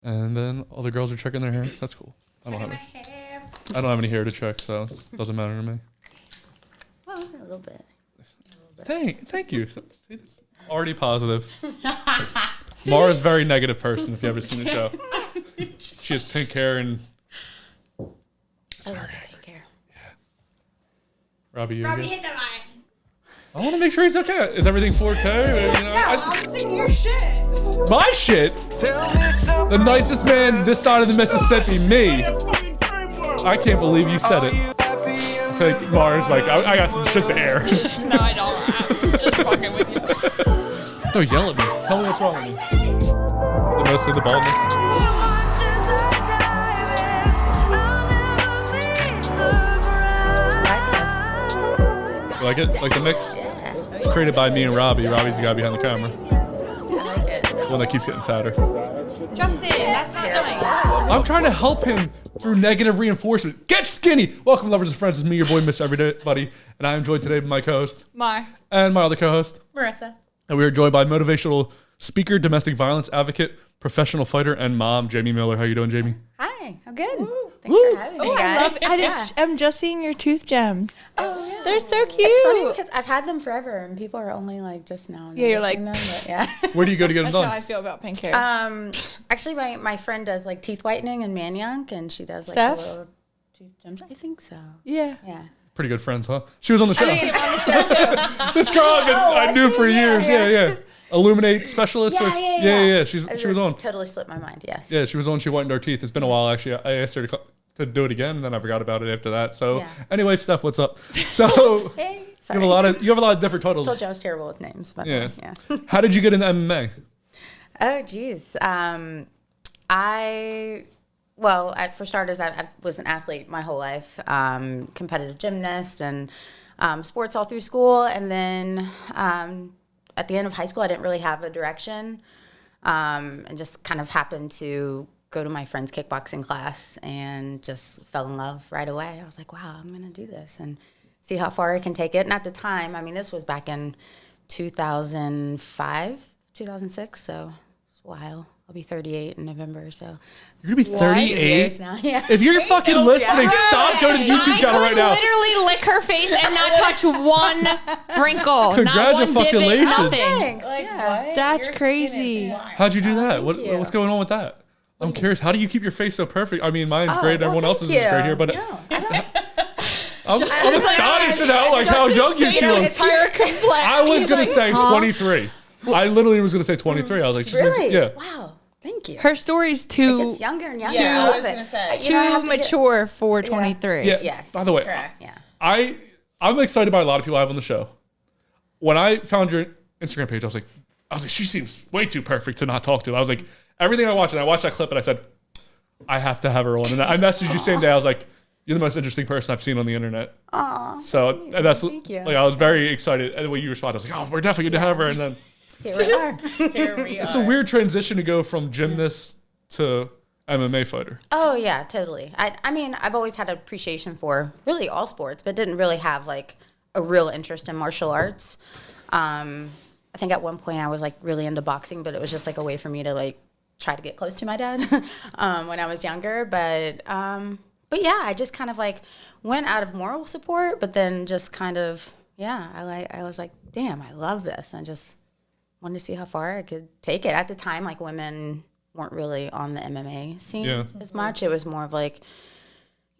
And then all the girls are checking their hair. That's cool. I don't have any hair to check, so it doesn't matter to me. Well, a little bit. Thank you. See, it's already positive. Maura's a very negative person, if you ever seen the show. She has pink hair and... I love pink hair. Yeah. Robbie, Robbie, good? hit the mic. I want to make sure he's okay. Is everything 4K? You know, I'm singing your shit. my shit? The nicest man this side of the Mississippi, me. I can't believe you said it. I feel like Mars, like, I got some shit to air. No, I don't. I'm just fucking with you. Don't yell at me. Tell me what's wrong with me. Is it mostly the baldness? You like it? Like the mix? Yeah. It's created by me and Robbie. Robbie's the guy behind the camera. I like it. The one that keeps getting fatter. Justin, that's not nice. I'm trying to help him through negative reinforcement. Get skinny! Welcome, lovers and friends. It's me, your boy, Miss Everybody. And I am joined today by my co-host. Mar. And my other co-host. Marissa. And we are joined by motivational speaker, domestic violence advocate, professional fighter, and mom, Jamie Miller. How you doing, Jamie? Hi, I'm good. Thanks for having me, guys. I'm just seeing your tooth gems. Oh, yeah. They're so cute. It's funny because I've had them forever, and people are only like just now. Yeah, you're like- noticing them, but yeah. Where do you go to get them That's how done? I feel about pink hair. Actually, my friend does like teeth whitening in Manayunk, and she does like Steph? the little tooth gems. I think so. yeah. Yeah. Pretty good friends, huh? She was on the show. On the show too. This girl I knew for years. Yeah. Illuminate specialist. Yeah. She was on. Totally slipped my mind. Yes. Yeah, she was on. She whitened our teeth. It's been a while, actually. I asked her to do it again, and then I forgot about it after that. So, Yeah. anyway, Steph, what's up? So, Hey. you Sorry. have a lot of different titles. Told you I was terrible with names. But Yeah. Yeah. How did you get into MMA? Oh, geez. For starters, I was an athlete my whole life, competitive gymnast and sports all through school. And then at the end of high school, I didn't really have a direction and just kind of happened to go to my friend's kickboxing class and just fell in love right away. I was like, wow, I'm going to do this and see how far I can take it. And at the time, I mean, this was back in 2005, 2006, so it's a while. I'll be 38 in November, so You're going to be 38? years now. Yeah. If you're fucking listening, stop. Go to the YouTube channel right now. Literally lick her face and not touch one wrinkle. Not one divot, Congratulations. nothing. Thanks. yeah. That's crazy. How'd you do that? you. What's going on with that? I'm curious. How do you keep your face so perfect? I mean, mine's Oh, great. well, Everyone else's thank is great you. here, but No, I don't. I'm astonished at how young you Face feel. is pure complex. I was going to say 23. I literally was going to say 23. I was like, she's Really? yeah. Wow. Thank you. Her story's It too gets younger and younger. Yeah, I I love was it. gonna say. too I have to get- mature for 23. Yeah. Yes. By the way, Correct. Yeah. I'm excited by a lot of people I have on the show. When I found your Instagram page, I was like, she seems way too perfect to not talk to. I was like, everything I watched, and I watched that clip, and I said, I have to have her on. And I messaged you same day. I was like, you're the most interesting person I've seen on the internet. Aw. So amazing. and that's Thank you. like I was very excited. And the way you responded, I was like, oh, we're definitely going to have her. And then Here we are. Here we are. it's a weird transition to go from gymnast to MMA fighter. Oh yeah, totally. I mean, I've always had an appreciation for really all sports, but didn't really have like a real interest in martial arts. I think at one point I was like really into boxing, but it was just like a way for me to like try to get close to my dad when I was younger. But yeah, I just kind of like went out of moral support, but then just kind of I was like, damn, I love this. I just wanted to see how far I could take it. At the time, like women weren't really on the MMA scene as much. It was more of like,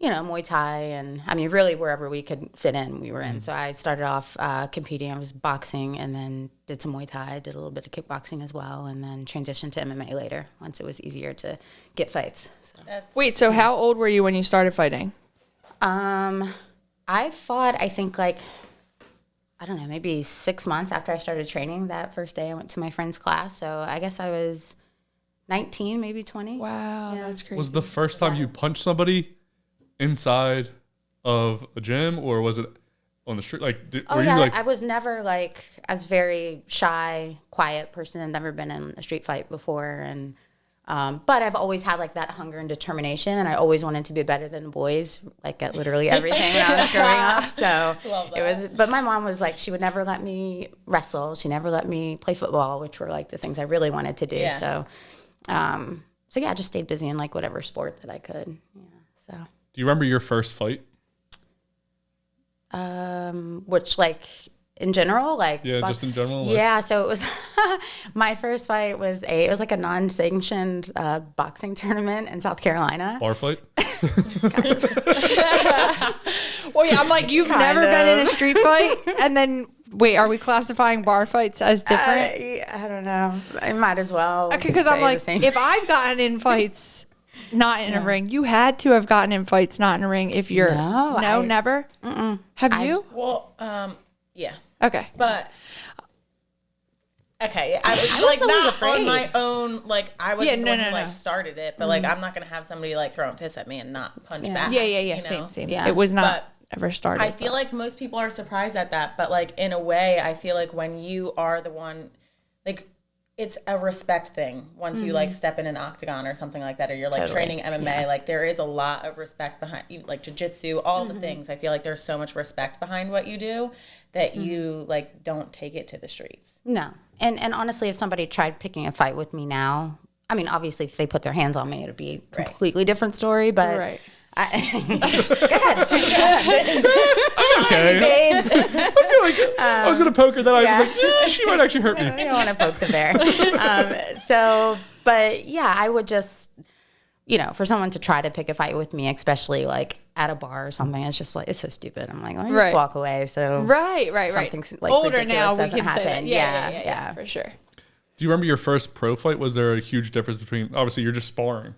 Muay Thai and I mean, really wherever we could fit in, we were in. So I started off competing. I was boxing and then did some Muay Thai, did a little bit of kickboxing as well, and then transitioned to MMA later once it was easier to get fights. So. Wait, so how old were you when you started fighting? I fought, I think like, I don't know, maybe 6 months after I started training. That first day I went to my friend's class. So I guess I was 19, maybe 20. Wow, that's crazy. Was the first time you punched somebody inside of a gym, or was it on the street? Like, were you like? I was never like, I was very shy, quiet person. I've never been in a street fight before, and but I've always had like that hunger and determination, and I always wanted to be better than boys, like at literally everything when I was growing up. So it was. But my mom was like, she would never let me wrestle. She never let me play football, which were like the things I really wanted to do. Yeah. So. yeah, I just stayed busy in like whatever sport that I could. Yeah. So. Do you remember your first fight? Which like in general, like Yeah, just in general. Like, yeah. So it was my first fight was like a non-sanctioned boxing tournament in South Carolina. bar fight. Well, yeah, I'm like, you've Kind never been in a of. street fight, and then wait, are we classifying bar fights as different? I don't know. I might as well. Okay, because I'm say like, the same if thing. I've gotten in fights not in a ring, you had to have gotten in fights not in a ring. If you're never. Have you? Well, yeah, Okay. but okay, I was I like was always not afraid. on my own. Like I was Yeah, the no, one no, who like no. started it, but like I'm not gonna have somebody like throwing fists at me and not punch back. Yeah. you know? Same. Yeah. It was not But ever started. I feel like most people are surprised at that, but like in a way, I feel like when you are the one, like it's a respect thing. Once you like step in an octagon or something like that, or you're like Totally. training MMA, like there is a lot of respect behind you, like jiu-jitsu, all the things. I feel like there's so much respect behind what you do that you like don't take it to the streets. No. And honestly, if somebody tried picking a fight with me now, I mean, obviously, if they put their hands on me, it'd be a completely different story. But Right. Go ahead. I'm okay. I feel like I was gonna poke her, then I was like, yeah, she might actually hurt me. I don't want to poke the bear. But yeah, I would just, for someone to try to pick a fight with me, especially like at a bar or something, it's just like, it's so stupid. I'm like, let me Right. just walk away. So Right. something like Older ridiculous now, we doesn't can say that. happen. Yeah, for sure. Do you remember your first pro fight? Was there a huge difference between, obviously you're just sparring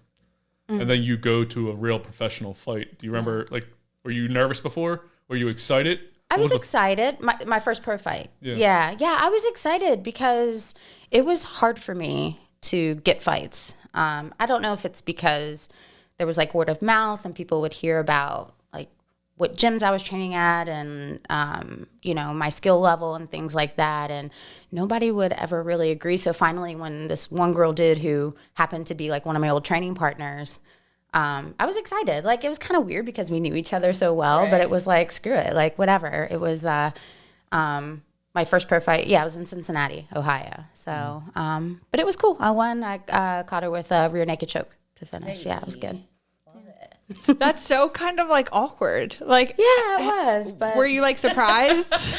and then you go to a real professional fight? Do you remember, like, were you nervous before? Were you excited? I What was the- excited. My first pro fight. Yeah. Yeah, I was excited because it was hard for me to get fights. I don't know if it's because there was like word of mouth and people would hear about like what gyms I was training at and my skill level and things like that, and nobody would ever really agree. So finally, when this one girl did, who happened to be like one of my old training partners, I was excited. Like, it was kind of weird because we knew each other so well, but it was like, screw it, like whatever. It was my first pro fight. Yeah, I was in Cincinnati, Ohio. So, but it was cool. I won. I caught her with a rear naked choke to finish. Yeah, it was good. That's so kind of like awkward. Like, Yeah, it was. But were you like surprised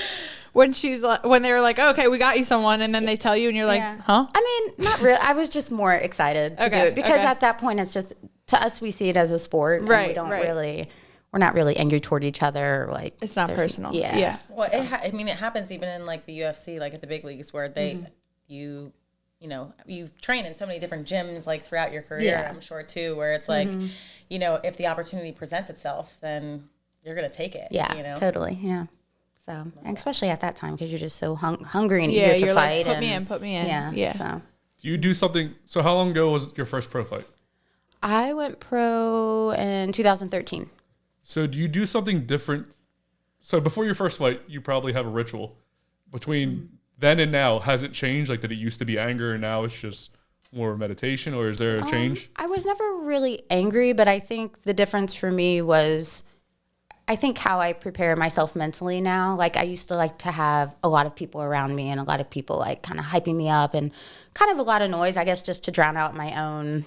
when they were like, okay, we got you someone, and then they tell you, and you're like, Yeah. huh? I mean, not really. I was just more excited to do Okay, it because okay. at that point, it's just, to us, we see it as a sport. And Right, we don't right. we're not really angry toward each other. Like, It's not there's- personal. Yeah. Yeah. Well, it happens even in like the UFC, like at the big leagues, where they you train in so many different gyms like throughout your career. Yeah. I'm sure too, where it's like, if the opportunity presents itself, then you're gonna take it. Yeah, totally. Yeah. So, and especially at that time, because you're just so hungry and Yeah, eager to you're fight. like, and, put me in. Yeah. Yeah. So, Do you do something? So how long ago was your first pro fight? I went pro in 2013. So do you do something different? So before your first fight, you probably have a ritual. Between then and now, has it changed? Like, did it used to be anger and now it's just more meditation, or is there a change? I was never really angry, but I think the difference for me was, I think how I prepare myself mentally now. Like, I used to like to have a lot of people around me and a lot of people like kind of hyping me up and kind of a lot of noise, I guess, just to drown out my own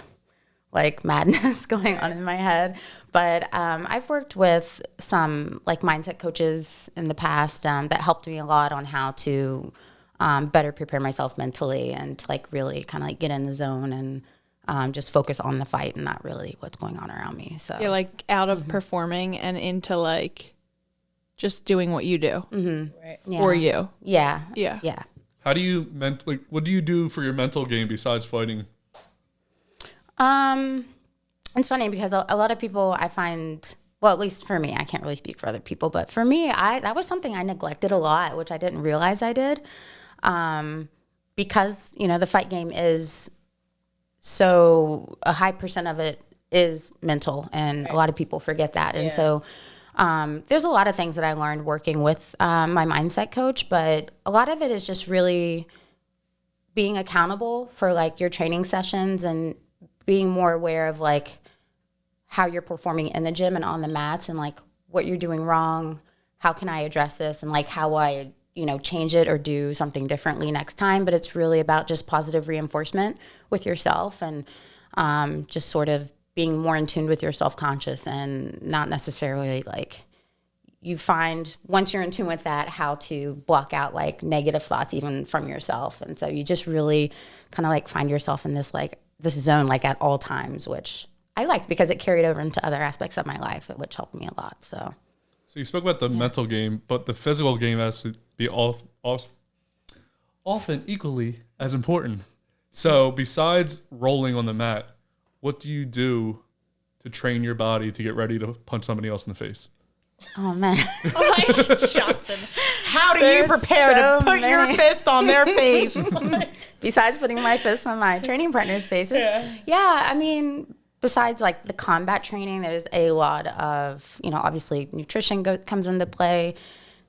like madness going on in my head. But I've worked with some like mindset coaches in the past that helped me a lot on how to better prepare myself mentally and to like really kind of like get in the zone and just focus on the fight and not really what's going on around me. So You're like out of performing and into like just doing what you do Right. for you. Yeah. Yeah. Yeah. How do you what do you do for your mental game besides fighting? It's funny because a lot of people I find, well, at least for me, I can't really speak for other people, but for me, that was something I neglected a lot, which I didn't realize I did. Because, the fight game is so a high percent of it is mental, and a lot of people forget that. And so there's a lot of things that I learned working with my mindset coach, but a lot of it is just really being accountable for like your training sessions and being more aware of like how you're performing in the gym and on the mats and like what you're doing wrong, how can I address this, and like how I change it or do something differently next time. But it's really about just positive reinforcement with yourself. And just sort of being more in tune with your self-conscious and not necessarily like you find once you're in tune with that, how to block out like negative thoughts even from yourself. And so you just really kind of like find yourself in this zone like at all times, which I liked because it carried over into other aspects of my life, which helped me a lot. So you spoke about the mental game, but the physical game has to be often equally as important. So besides rolling on the mat, what do you do to train your body to get ready to punch somebody else in the face? Oh man. Johnson, how do you prepare to put your fist on their face? Besides putting my fist on my training partner's faces. Yeah, I mean, besides like the combat training, there's a lot of, obviously nutrition comes into play.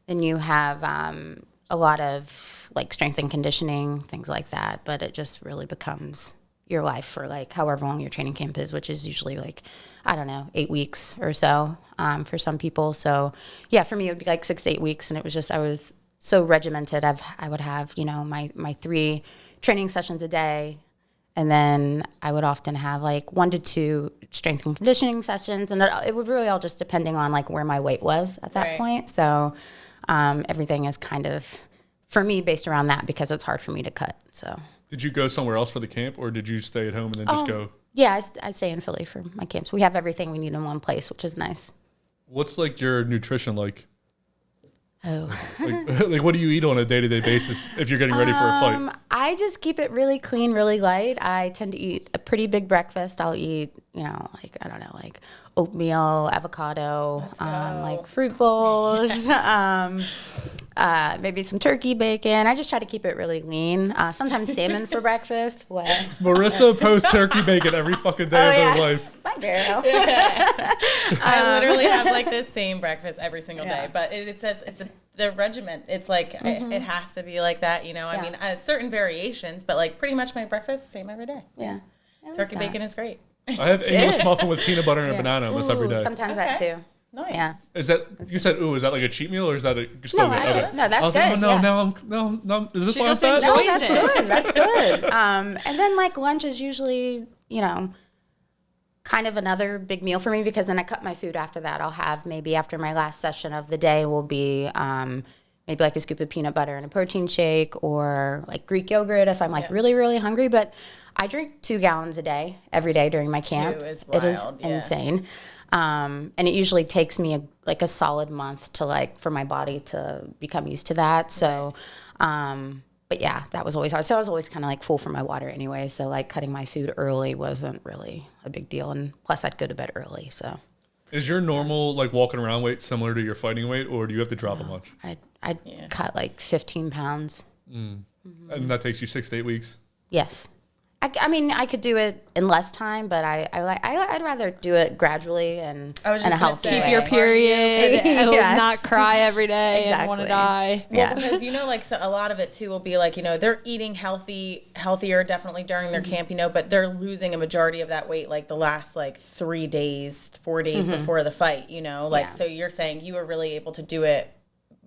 Then you have a lot of like strength and conditioning, things like that. But it just really becomes your life for like however long your training camp is, which is usually like, 8 weeks or so for some people. So yeah, for me, it would be like 6 to 8 weeks. And it was just, I was so regimented. I would have, my 3 training sessions a day. And then I would often have like 1 to 2 strength and conditioning sessions. And it would really all just depending on like where my weight was at that point. So everything is kind of, for me, based around that because it's hard for me to cut. So did you go somewhere else for the camp or did you stay at home and then just go? Yeah, I stay in Philly for my camps. We have everything we need in one place, which is nice. What's like your nutrition like? Oh. like what do you eat on a day-to-day basis if you're getting ready for a fight? I just keep it really clean, really light. I tend to eat a pretty big breakfast. I'll eat, like oatmeal, avocado, like fruit bowls, maybe some turkey bacon. I just try to keep it really lean. Sometimes salmon for breakfast. What? Marisa posts turkey bacon every fucking day of her life. My girl. I literally have like the same breakfast every single day, but it says it's the regiment. It's like it has to be like that, I mean, certain variations, but like pretty much my breakfast same every day. Yeah. Turkey bacon is great. I have English muffin with peanut butter and a banana almost every day. Sometimes that too. Nice. Yeah. Is that you said? Ooh, is that like a cheat meal or is that still good? Okay. No, that's I was good. like, oh, no, yeah. now I'm no. Is this She why I'm just fat? No, enjoys that's it. good. That's good. And then like lunch is usually, kind of another big meal for me because then I cut my food after that. I'll have maybe after my last session of the day will be maybe like a scoop of peanut butter and a protein shake or like Greek yogurt if I'm like really, really hungry. But I drink 2 gallons a day every day during my camp. 2 is It is wild, yeah. insane. And it usually takes me a solid month to for my body to become used to that. So, but yeah, that was always hard. So I was always kind of like full for my water anyway. So like cutting my food early wasn't really a big deal. And plus I'd go to bed early. So Is your normal like walking around weight similar to your fighting weight, or do you have to drop a bunch? I'd cut like 15 pounds. And that takes you 6 to 8 weeks. Yes. I mean, I could do it in less time, but I'd rather do it gradually and I was in just a gonna healthy say, way. Your period, and Yes. not cry every day and want to die. Well, because like so a lot of it too will be like they're eating healthier definitely during their camp, but they're losing a majority of that weight like the last like 3 days, 4 days before the fight, So you're saying you were really able to do it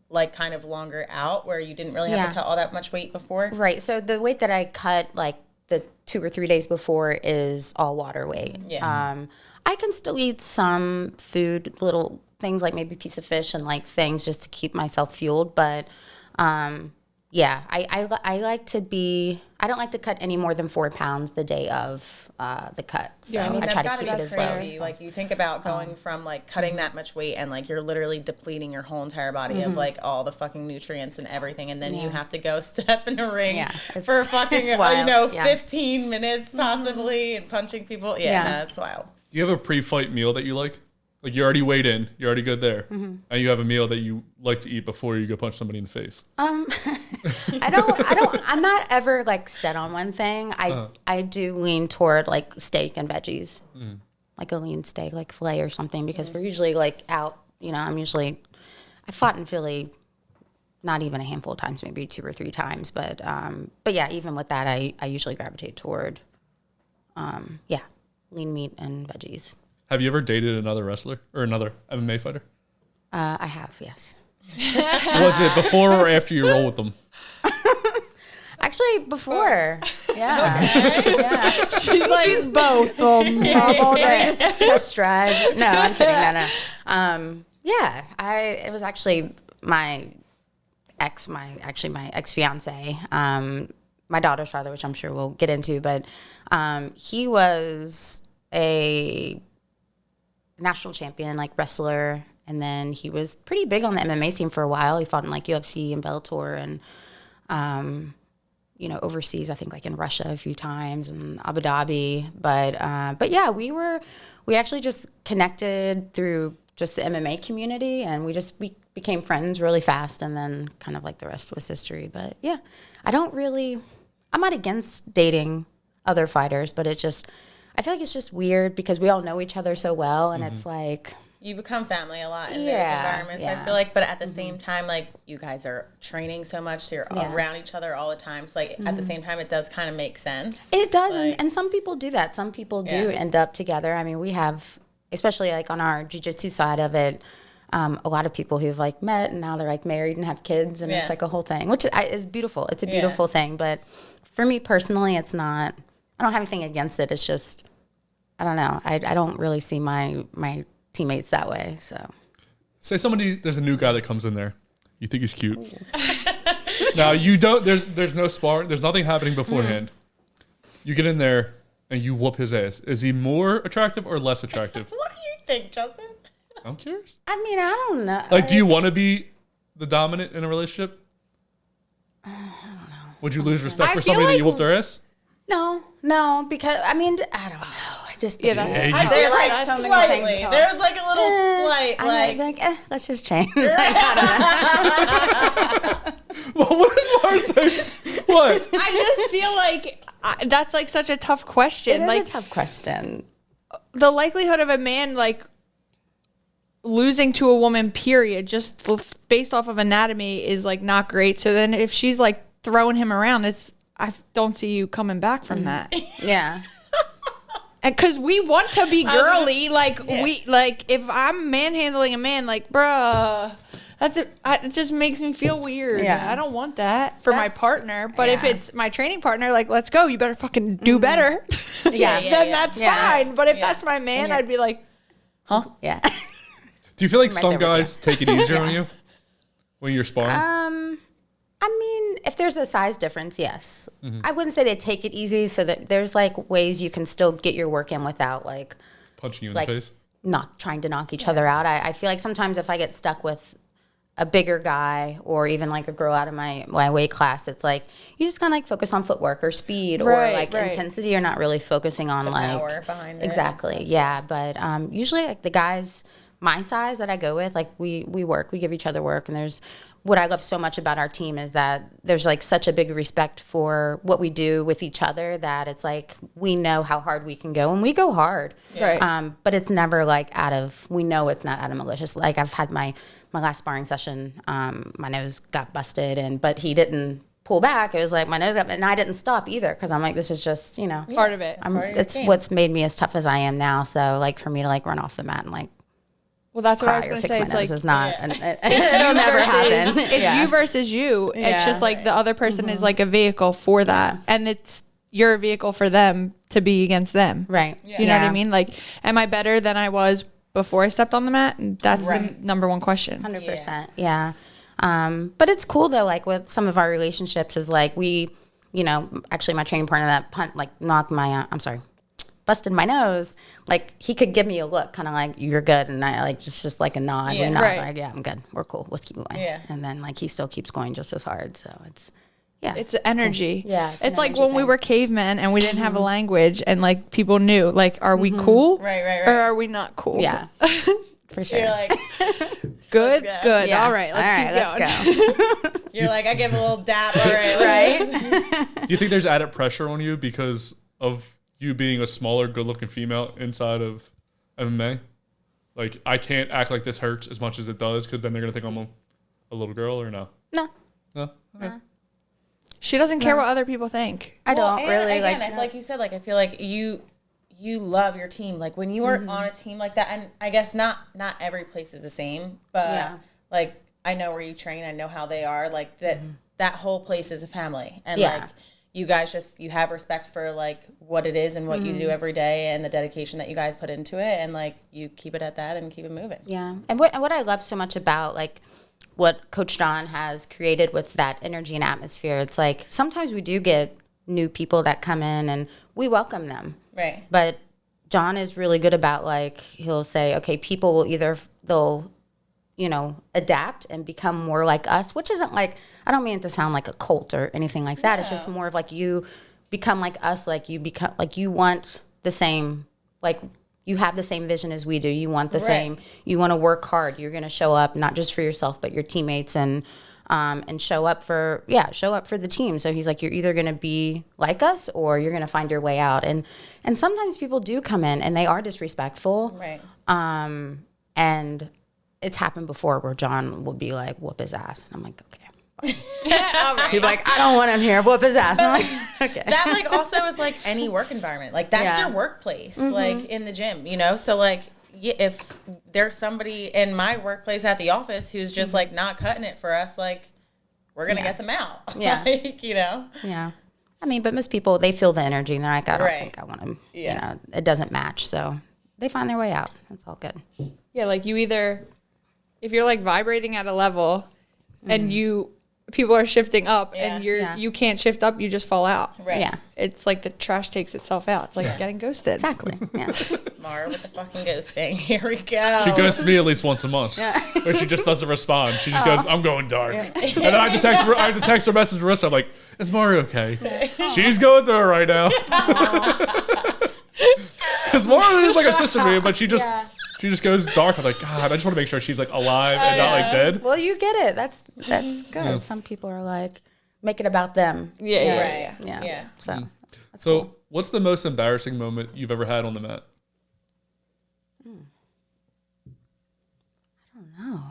like kind of longer out where you didn't really have to cut all that much weight before, Right. So the weight that I cut like the 2 or 3 days before is all water weight. Yeah. I can still eat some food, little things like maybe a piece of fish and like things just to keep myself fueled. But yeah, I like to I don't like to cut any more than 4 pounds the day of the cut. So I mean, I that's try to gotta keep it be as low. crazy. Like you think about going from like cutting that much weight and like you're literally depleting your whole entire body of like all the fucking nutrients and everything, and then you have to go step in a ring for fucking it's wild. 15 minutes possibly and punching people. Yeah, that's wild. Do you have a pre-fight meal that you like? Like you're already weighed in, you're already good there, and you have a meal that you like to eat before you go punch somebody in the face. I'm not ever like set on one thing. I do lean toward like steak and veggies, like a lean steak, like filet or something, because we're usually like out. I fought in Philly, not even a handful of times, maybe 2 or 3 times, but yeah, even with that, I usually gravitate toward, lean meat and veggies. Have you ever dated another wrestler or another MMA fighter? I have, yes. Was it before or after you roll with them? Actually, before. Yeah. She's like both. Maybe just test drive. No, I'm kidding. No. It was actually my ex fiance, my daughter's father, which I'm sure we'll get into, but he was a national champion, like wrestler, and then he was pretty big on the MMA scene for a while. He fought in like UFC and Bellator and overseas, I think like in Russia a few times and Abu Dhabi. But yeah, we actually just connected through just the MMA community, and we became friends really fast, and then kind of like the rest was history. But yeah, I'm not against dating other fighters, but I feel like it's just weird because we all know each other so well, and it's like you become family a lot in those environments. I feel like, but at the same time, like you guys are training so much, so you're around each other all the time. So like at the same time, it does kind of make sense. It does, and some people do that. Some people do end up together. I mean, we have, especially like on our jiu-jitsu side of it, a lot of people who've like met and now they're like married and have kids, and it's like a whole thing, which is beautiful. It's a beautiful thing, but for me personally, it's not. I don't have anything against it. It's just, I don't know. I don't really see my teammates that way. So, say there's a new guy that comes in there. You think he's cute. Now you don't. There's no sparring. There's nothing happening beforehand. You get in there and you whoop his ass. Is he more attractive or less attractive? What do you think, Justin? I'm curious. I mean, I don't know. Like, do you want to be the dominant in a relationship? I don't know. Would you lose respect for somebody that you whooped their ass? No, because I mean, I don't know. I just Yeah, I feel like so many slightly. things to talk. There's like a little slight, I like think, let's just change. Like, I Well, what is Marisa saying? What? I just feel like that's like such a tough question. don't know. It Like is a tough question. the likelihood of a man like losing to a woman, period, just based off of anatomy, is like not great. So then if she's like throwing him around, I don't see you coming back from that. Yeah. Because we want to be girly, if I'm manhandling a man, like, bruh, it just makes me feel weird. Yeah. I don't want that for my partner. But if it's my training partner, like, let's go, you better fucking do better. Then that's fine. But if that's my man, I'd be like, huh? Yeah. Do you feel like I'm right some there with guys take it easier on you when you're sparring? I mean, if there's a size difference, yes. I wouldn't say they take it easy, so that there's like ways you can still get your work in without like Punching you in like the face? not trying to knock each other out. I feel like sometimes if I get stuck with a bigger guy or even like a girl out of my weight class, it's like you just kind of like focus on footwork or speed or like intensity. You're not really focusing on the like power behind it. Exactly. Yeah, but usually like the guys my size that I go with, like we give each other work, and there's what I love so much about our team is that there's like such a big respect for what we do with each other that it's like we know how hard we can go, and we go hard. Right. But it's never like we know it's not out of malicious. Like I've had my last sparring session, my nose got busted, but he didn't pull back. It was like my nose got, and I didn't stop either because I'm like, this is just, part of it. It's what's made me as tough as I am now. So like for me to like run off the mat and like Well, that's what I was cry or going to fix say. my It's nose like is not. It'll never happen. It's you versus you. It's just like the other person is like a vehicle for that, and you're a vehicle for them to be against them. Right. You know what I mean? Like, am I better than I was before I stepped on the mat? And that's the number one question. 100%. Yeah. But it's cool though. Like with some of our relationships, is like actually my training partner that knocked my busted my nose, like he could give me a look kind of like you're good, and I like just like a nod. Yeah. We nod, Right. like I'm good, we're cool, let's keep going. Yeah. And then like he still keeps going just as hard, so it's energy. cool. Yeah, It's like energy when we thing. were cavemen and we didn't have a language, and like people knew, like, are we cool? Right. Or are we not cool? Yeah. For sure. You're like, Good. Let's go. Good. Yeah. All right. Let's keep going. Let's go. you're like, I give a little dap, all right. Right. Do you think there's added pressure on you because of you being a smaller, good-looking female inside of MMA? Like, I can't act like this hurts as much as it does because then they're going to think I'm a little girl, or no? No, No? Okay. She doesn't care what other people think. I Well, don't and really again, like. like you said, like I feel like you love your team. Like when you are on a team like that, and I guess not every place is the same, but Yeah. like I know where you train, I know how they are. Like that whole place is a family, and Yeah. like you guys you have respect for like what it is and what you do every day and the dedication that you guys put into it, and like you keep it at that and keep it moving. Yeah. And what I love so much about like what Coach Don has created with that energy and atmosphere, it's like sometimes we do get new people that come in and we welcome them. Right. But John is really good about like, he'll say, okay, people will they'll, adapt and become more like us, which isn't like, I don't mean it to sound like a cult or anything like that. It's just more of like you become like us, like you become, like you want the same, like you have the same vision as we do. You want the same, you want to work hard. You're going to show up, not just for yourself, but your teammates and show up for the team. So he's like, you're either going to be like us or you're going to find your way out. And sometimes people do come in and they are disrespectful. Right. And it's happened before where John will be like, whoop his ass. And I'm like, okay. He'd be like, I don't want him here. Whoop his ass. And I'm like, okay. That like also is like any work environment. Like that's your workplace, like in the gym, So like if there's somebody in my workplace at the office who's just like not cutting it for us, like we're gonna get them out. Yeah. Like, Yeah. I mean, but most people, they feel the energy and they're like, I don't think I want him. Yeah. It doesn't match. So they find their way out. That's all good. Yeah, like you either, if you're like vibrating at a level and people are shifting up and you can't shift up, you just fall out. Right. Yeah. It's like the trash takes itself out. It's like getting ghosted. Exactly. Yeah. Maura with the fucking ghosting. Here we go. She ghosts me at least once a month. Where she just doesn't respond. She just goes, I'm going dark. And then I have to text her message to Marisa. I'm like, is Maura okay? She's going through it right now. Because Maura is like a sister to me, but she just goes dark. I'm like, God, I just want to make sure she's like alive and not like dead. Well, you get it. That's good. Yeah. Some people are like, make it about them. Yeah. So, So what's the most embarrassing moment you've ever had on the mat? I don't know.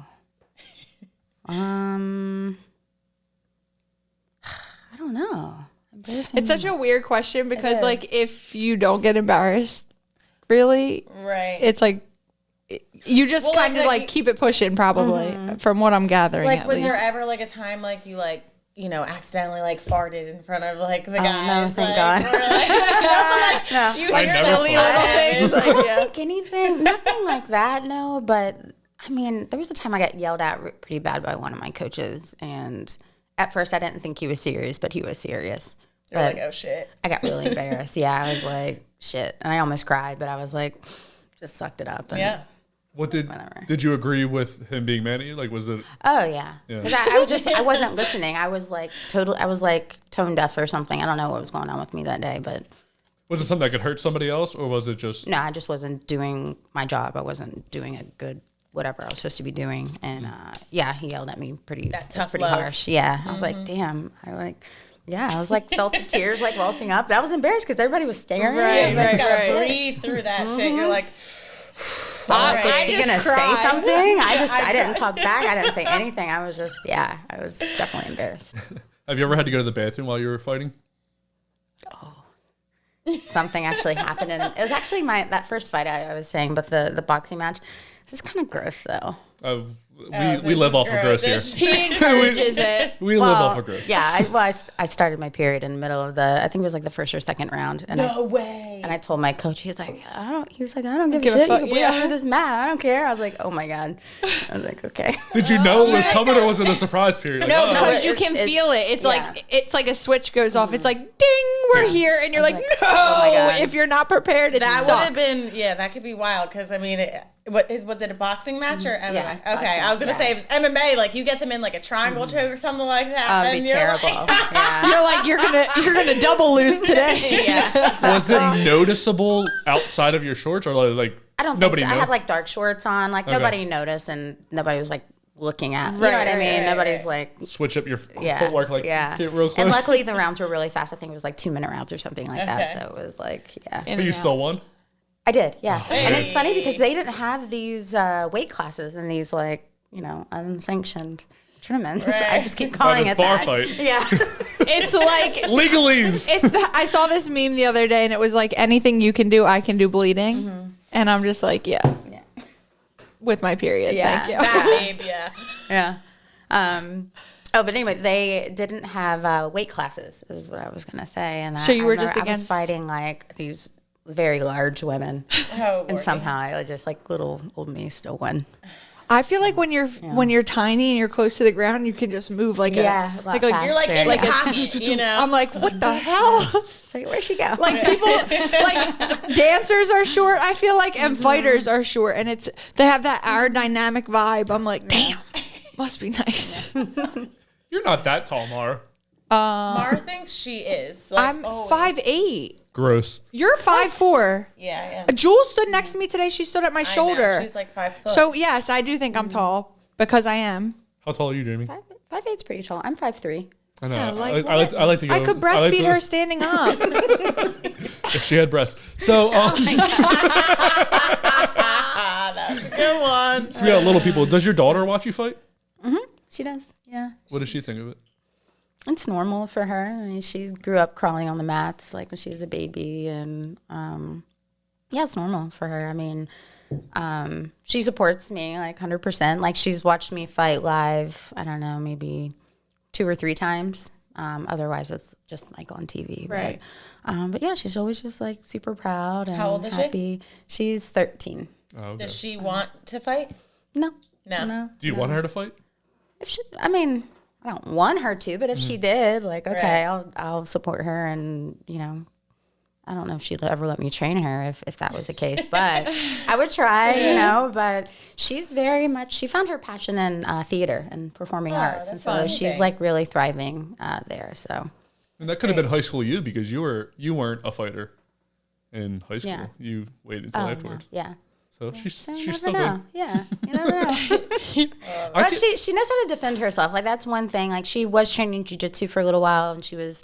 I don't know. Embarrassing. It's such a weird question because is. like if you don't get embarrassed, really, Right. it's like you just kind of like like keep it pushing probably from what I'm gathering. Like, at was least. there ever like a time like you like accidentally like farted in front of like the guys? No, thank like, God. or, like, No. You I like never silly farted. little things. I Like, don't think anything, nothing like that, no. But I mean, there was a time I got yelled at pretty bad by one of my coaches, and at first I didn't think he was serious, but he was serious. you're like, oh shit. I got really embarrassed. Yeah, I was like, shit, and I almost cried, but I was like, just sucked it up. And, Yeah. What Whatever. did you agree with him being mad at you? Like, was it? Oh yeah, because I wasn't listening. I was like tone deaf or something. I don't know what was going on with me that day, but Was it something that could hurt somebody else, or was it just? no, I just wasn't doing my job. I wasn't doing a good whatever I was supposed to be doing, and he yelled at me pretty. That it was tough pretty love. harsh. Yeah, I was like, damn. I was like felt the tears like welting up. But I was embarrassed because everybody was staring. Right. I was You like, just gotta shit. breathe through that shit. You're like, Is she just gonna cried. say something? I didn't talk back. I didn't say anything. I was just I was definitely embarrassed. Have you ever had to go to the bathroom while you were fighting? Something actually happened, and it was actually that first fight I was saying, but the boxing match. This is kind of gross though. We live off of gross here. He encourages it. We live off of gross. Yeah, I started my period in the middle of I think it was like the first or second round. And no way. And I told my coach, he was like, I don't give a Give a shit. fuck, You can bleed yeah. under this mat. I don't care. I was like, oh my God. I was like, okay. Did you know it was coming, or was it a surprise period? Like, No, oh, because you it- can it- feel it. It's yeah. like a switch goes off. It's like ding, we're here, and you're like, like, no. oh my God. If you're not prepared, it That would sucks. have been, that could be wild. Because I mean, was it a boxing match or MMA? Yeah, Okay, boxing, I was gonna say if it's MMA, like you get them in like a triangle choke or something like that. It'd and be you're terrible. like- Yeah. You're like you're gonna double lose today. Yeah. Was it noticeable outside of your shorts, or like I don't think nobody so. I knew? had like dark shorts on. Like Okay. nobody noticed, and nobody was like looking at. You Right, know what I right, mean? right, Nobody's right. like. Switch up your Yeah, footwork, like yeah. get real close. And luckily the rounds were really fast. I think it was like 2-minute rounds or something like that. Okay. So it was like, yeah. But you still won. I did, yeah. And it's funny because they didn't have these weight classes and these like, unsanctioned tournaments. Right. I just keep calling this it bar that. fight. Yeah. It's like Legalese. I saw this meme the other day, and it was like anything you can do, I can do bleeding, and I'm just like, yeah, with my period. Yeah. Thank you. That babe, yeah. Yeah. Oh, but anyway, they didn't have weight classes, is what I was going to say. And So you were just I was against- fighting like these very large women. Oh, And somehow I just like little old me still won. I feel like when you're tiny and you're close to the ground, you can just move like A a lot you're like in faster, the yeah. hockey, you know. I'm like, what the hell? It's like, where'd she go? Like people, like dancers are short. I feel like, and fighters are short, and they have that aerodynamic vibe. I'm like, damn, must be nice. You're not that tall, Maura. Mara thinks she is. Like, I'm always. 5'8". Gross. You're 5'4". Yeah, Jules stood next to me today. She stood at my I know. shoulder. She's like 5 foot. So yes, I do think I'm tall because I am. How tall are you, Jamie? 5'8's pretty tall. I'm 5'3". I know. Yeah, like I like to go. I could breastfeed her standing up. if she had breasts. So, That's a good one. so we got little people. Does your daughter watch you fight? She does, yeah. What does she think of it? It's normal for her. I mean, she grew up crawling on the mats like when she was a baby, and yeah, it's normal for her. I mean, she supports me like 100%. Like she's watched me fight live. I don't know, maybe 2 or 3 times. Otherwise, it's just like on TV, Right. But yeah, she's always just like super proud and How old is she? happy. She's 13. Oh, okay. Does she want to fight? No, No. Do you want her to fight? if she, I mean, I don't want her to, but if she did, like, okay, Right. I'll support her, and you know, I don't know if she'd ever let me train her if that was the case, but I would try, you know. But she's very much, she found her passion in theater and performing arts, and that's so she's amazing. like really thriving there. So And that could have been high school you because you weren't a fighter in high school. Yeah. You waited until no, afterwards. yeah. So So she's you still never good. know. Yeah, you never know. I But can- she knows how to defend herself. Like that's one thing. Like she was training jiu-jitsu for a little while, and she was.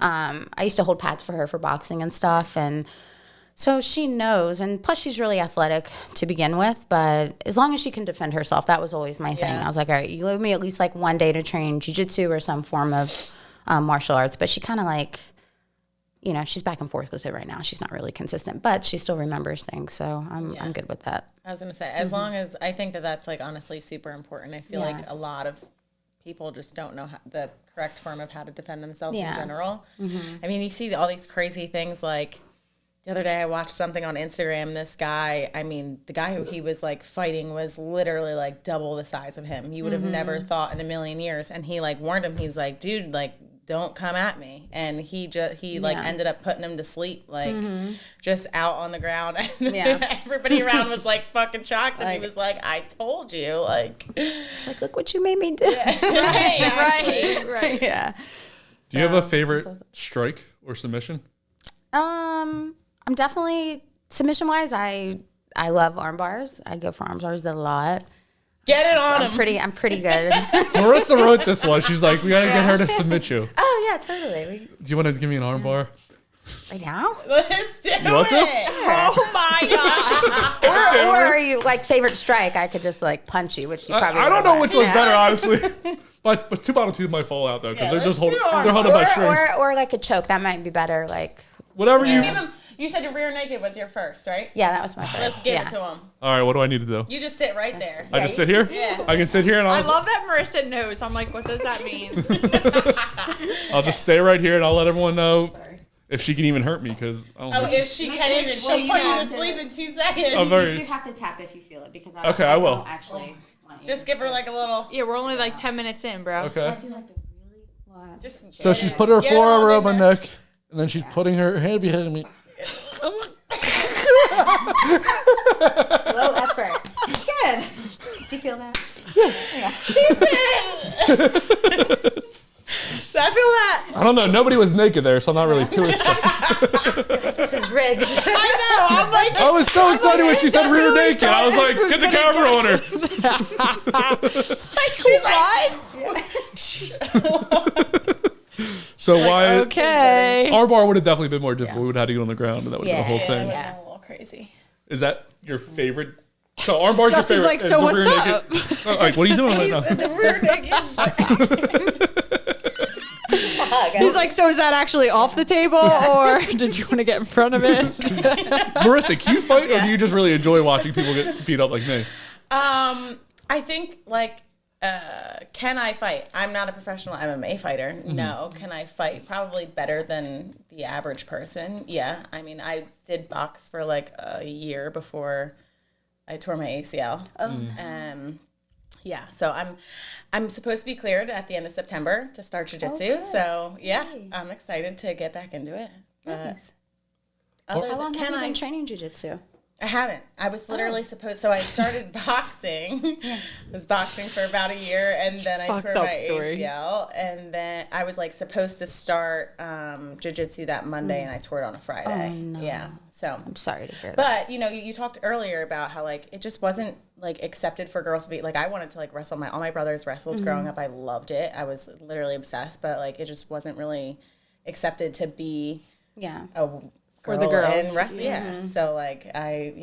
I used to hold pads for her for boxing and stuff, and so she knows. And plus, she's really athletic to begin with. But as long as she can defend herself, that was always my thing. Yeah. I was like, all right, you give me at least like one day to train jiu-jitsu or some form of martial arts. But she kind of like. You know, she's back and forth with it right now. She's not really consistent, but she still remembers things. So I'm good with that. I was going to say, as long as I think that's like honestly super important. I feel like Yeah. a lot of people just don't know the correct form of how to defend themselves in Yeah. general. I mean, you see all these crazy things like the other day I watched something on Instagram. This guy, I mean, the guy who he was like fighting was literally like double the size of him. You would have never thought in a million years. And he like warned him. He's like, dude, like, don't come at me. And he like ended up putting him to sleep, like just out on the ground. And Yeah. everybody around was like fucking shocked. And he Like- was like, I told you, like, She's like, look what you made me do. right. Yeah. Do you have a favorite strike or submission? I'm definitely submission wise. I love arm bars. I go for arm bars a lot. get it on him. I'm pretty good. Marissa wrote this one. She's like, we gotta get her to submit you. Oh yeah, totally. Do you want to give me an arm bar? Right now? Let's do You want to? it. Oh my god. Or are you like favorite strike? I could just like punch you, which you probably. I don't know wouldn't which one's want. better, honestly. But 2 bottom 2 might fall out though because they're just let's holding do arm they're holding by strings. Or like a choke. That might be better. Like Whatever you. Give him. You said your rear naked was your first, right? yeah, that was my first. Let's give yeah. it to him. All right, what do I need to do? You just sit right there. I just sit here. Yeah. I can sit here and I I'll love that Marissa knows. I'm like, what does that mean? I'll just stay right here and I'll let everyone know if she can even hurt me because I don't. Oh, think- if she can even, she'll put you to sleep in 2 seconds. I'm very. You do have to tap if you feel it because Okay, I will. don't actually want you Just give her like a little. Yeah, we're only like 10 minutes in, bro. Okay. do like a really lot. Just So she's put her Get forearm on around in my there. neck, and then she's putting her hand behind me. Low effort. Good. Do you feel that? I feel that. I don't know. Nobody was naked there, so I'm not really too excited. This is rigged. I know. I'm like, I was so excited when she said rear naked. I was like, get the camera on her. she's like, So why? Okay. Our bar would have definitely been more difficult. We would have had to get on the ground, and that would have been the whole thing. yeah, a little crazy. Is that your favorite? So armbar's your Justin's favorite. like, Is so the what's rear up? naked- Oh, like, what are you doing right now? The rear naked. He's like, so is that actually off the table or did you want to get in front of it? Marissa, can you fight, or do you just really enjoy watching people get beat up like me? I think like Can I fight? I'm not a professional MMA fighter. No. Can I fight? Probably better than the average person. Yeah. I mean, I did box for like a year before I tore my ACL. Yeah. So I'm supposed to be cleared at the end of September to start jiu-jitsu. So yeah, I'm excited to get back into it. Nice. How long have you been training jiu-jitsu? I haven't. I was literally supposed. So I started boxing. Was boxing for about a year, and then I tore my ACL. And then I was like supposed to start jiu-jitsu that Monday, and I tore it on a Friday. Oh, no. Yeah. So I'm sorry to hear that. But you know, you talked earlier about how like it just wasn't like accepted for girls to be like. I wanted to like wrestle. All my brothers wrestled growing up. I loved it. I was literally obsessed. But like it just wasn't really accepted to be a for the girls. and wrestling. Yeah. So like I,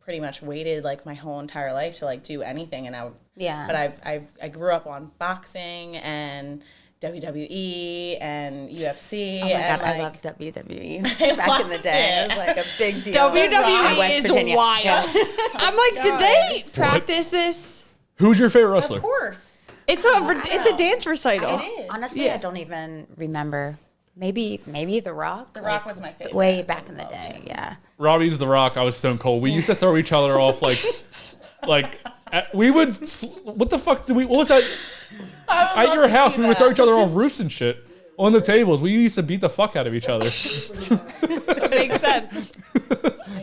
pretty much waited like my whole entire life to like do anything, and but I grew up on boxing and WWE and UFC. Oh my God, like, I loved WWE back in the day. It was like a big deal. WWE in West is Virginia. wild. I'm like, did they practice this? Who's your favorite wrestler? Of course. It's a dance recital. It is. Honestly, I don't even remember. Maybe The Rock. The Rock was my favorite. Way back in the day, yeah. Robbie's The Rock. I was stone cold. We used to throw each other off we would. What the fuck did we? What was that? At your house, we would throw each other off roofs and shit on the tables. We used to beat the fuck out of each other. Makes sense.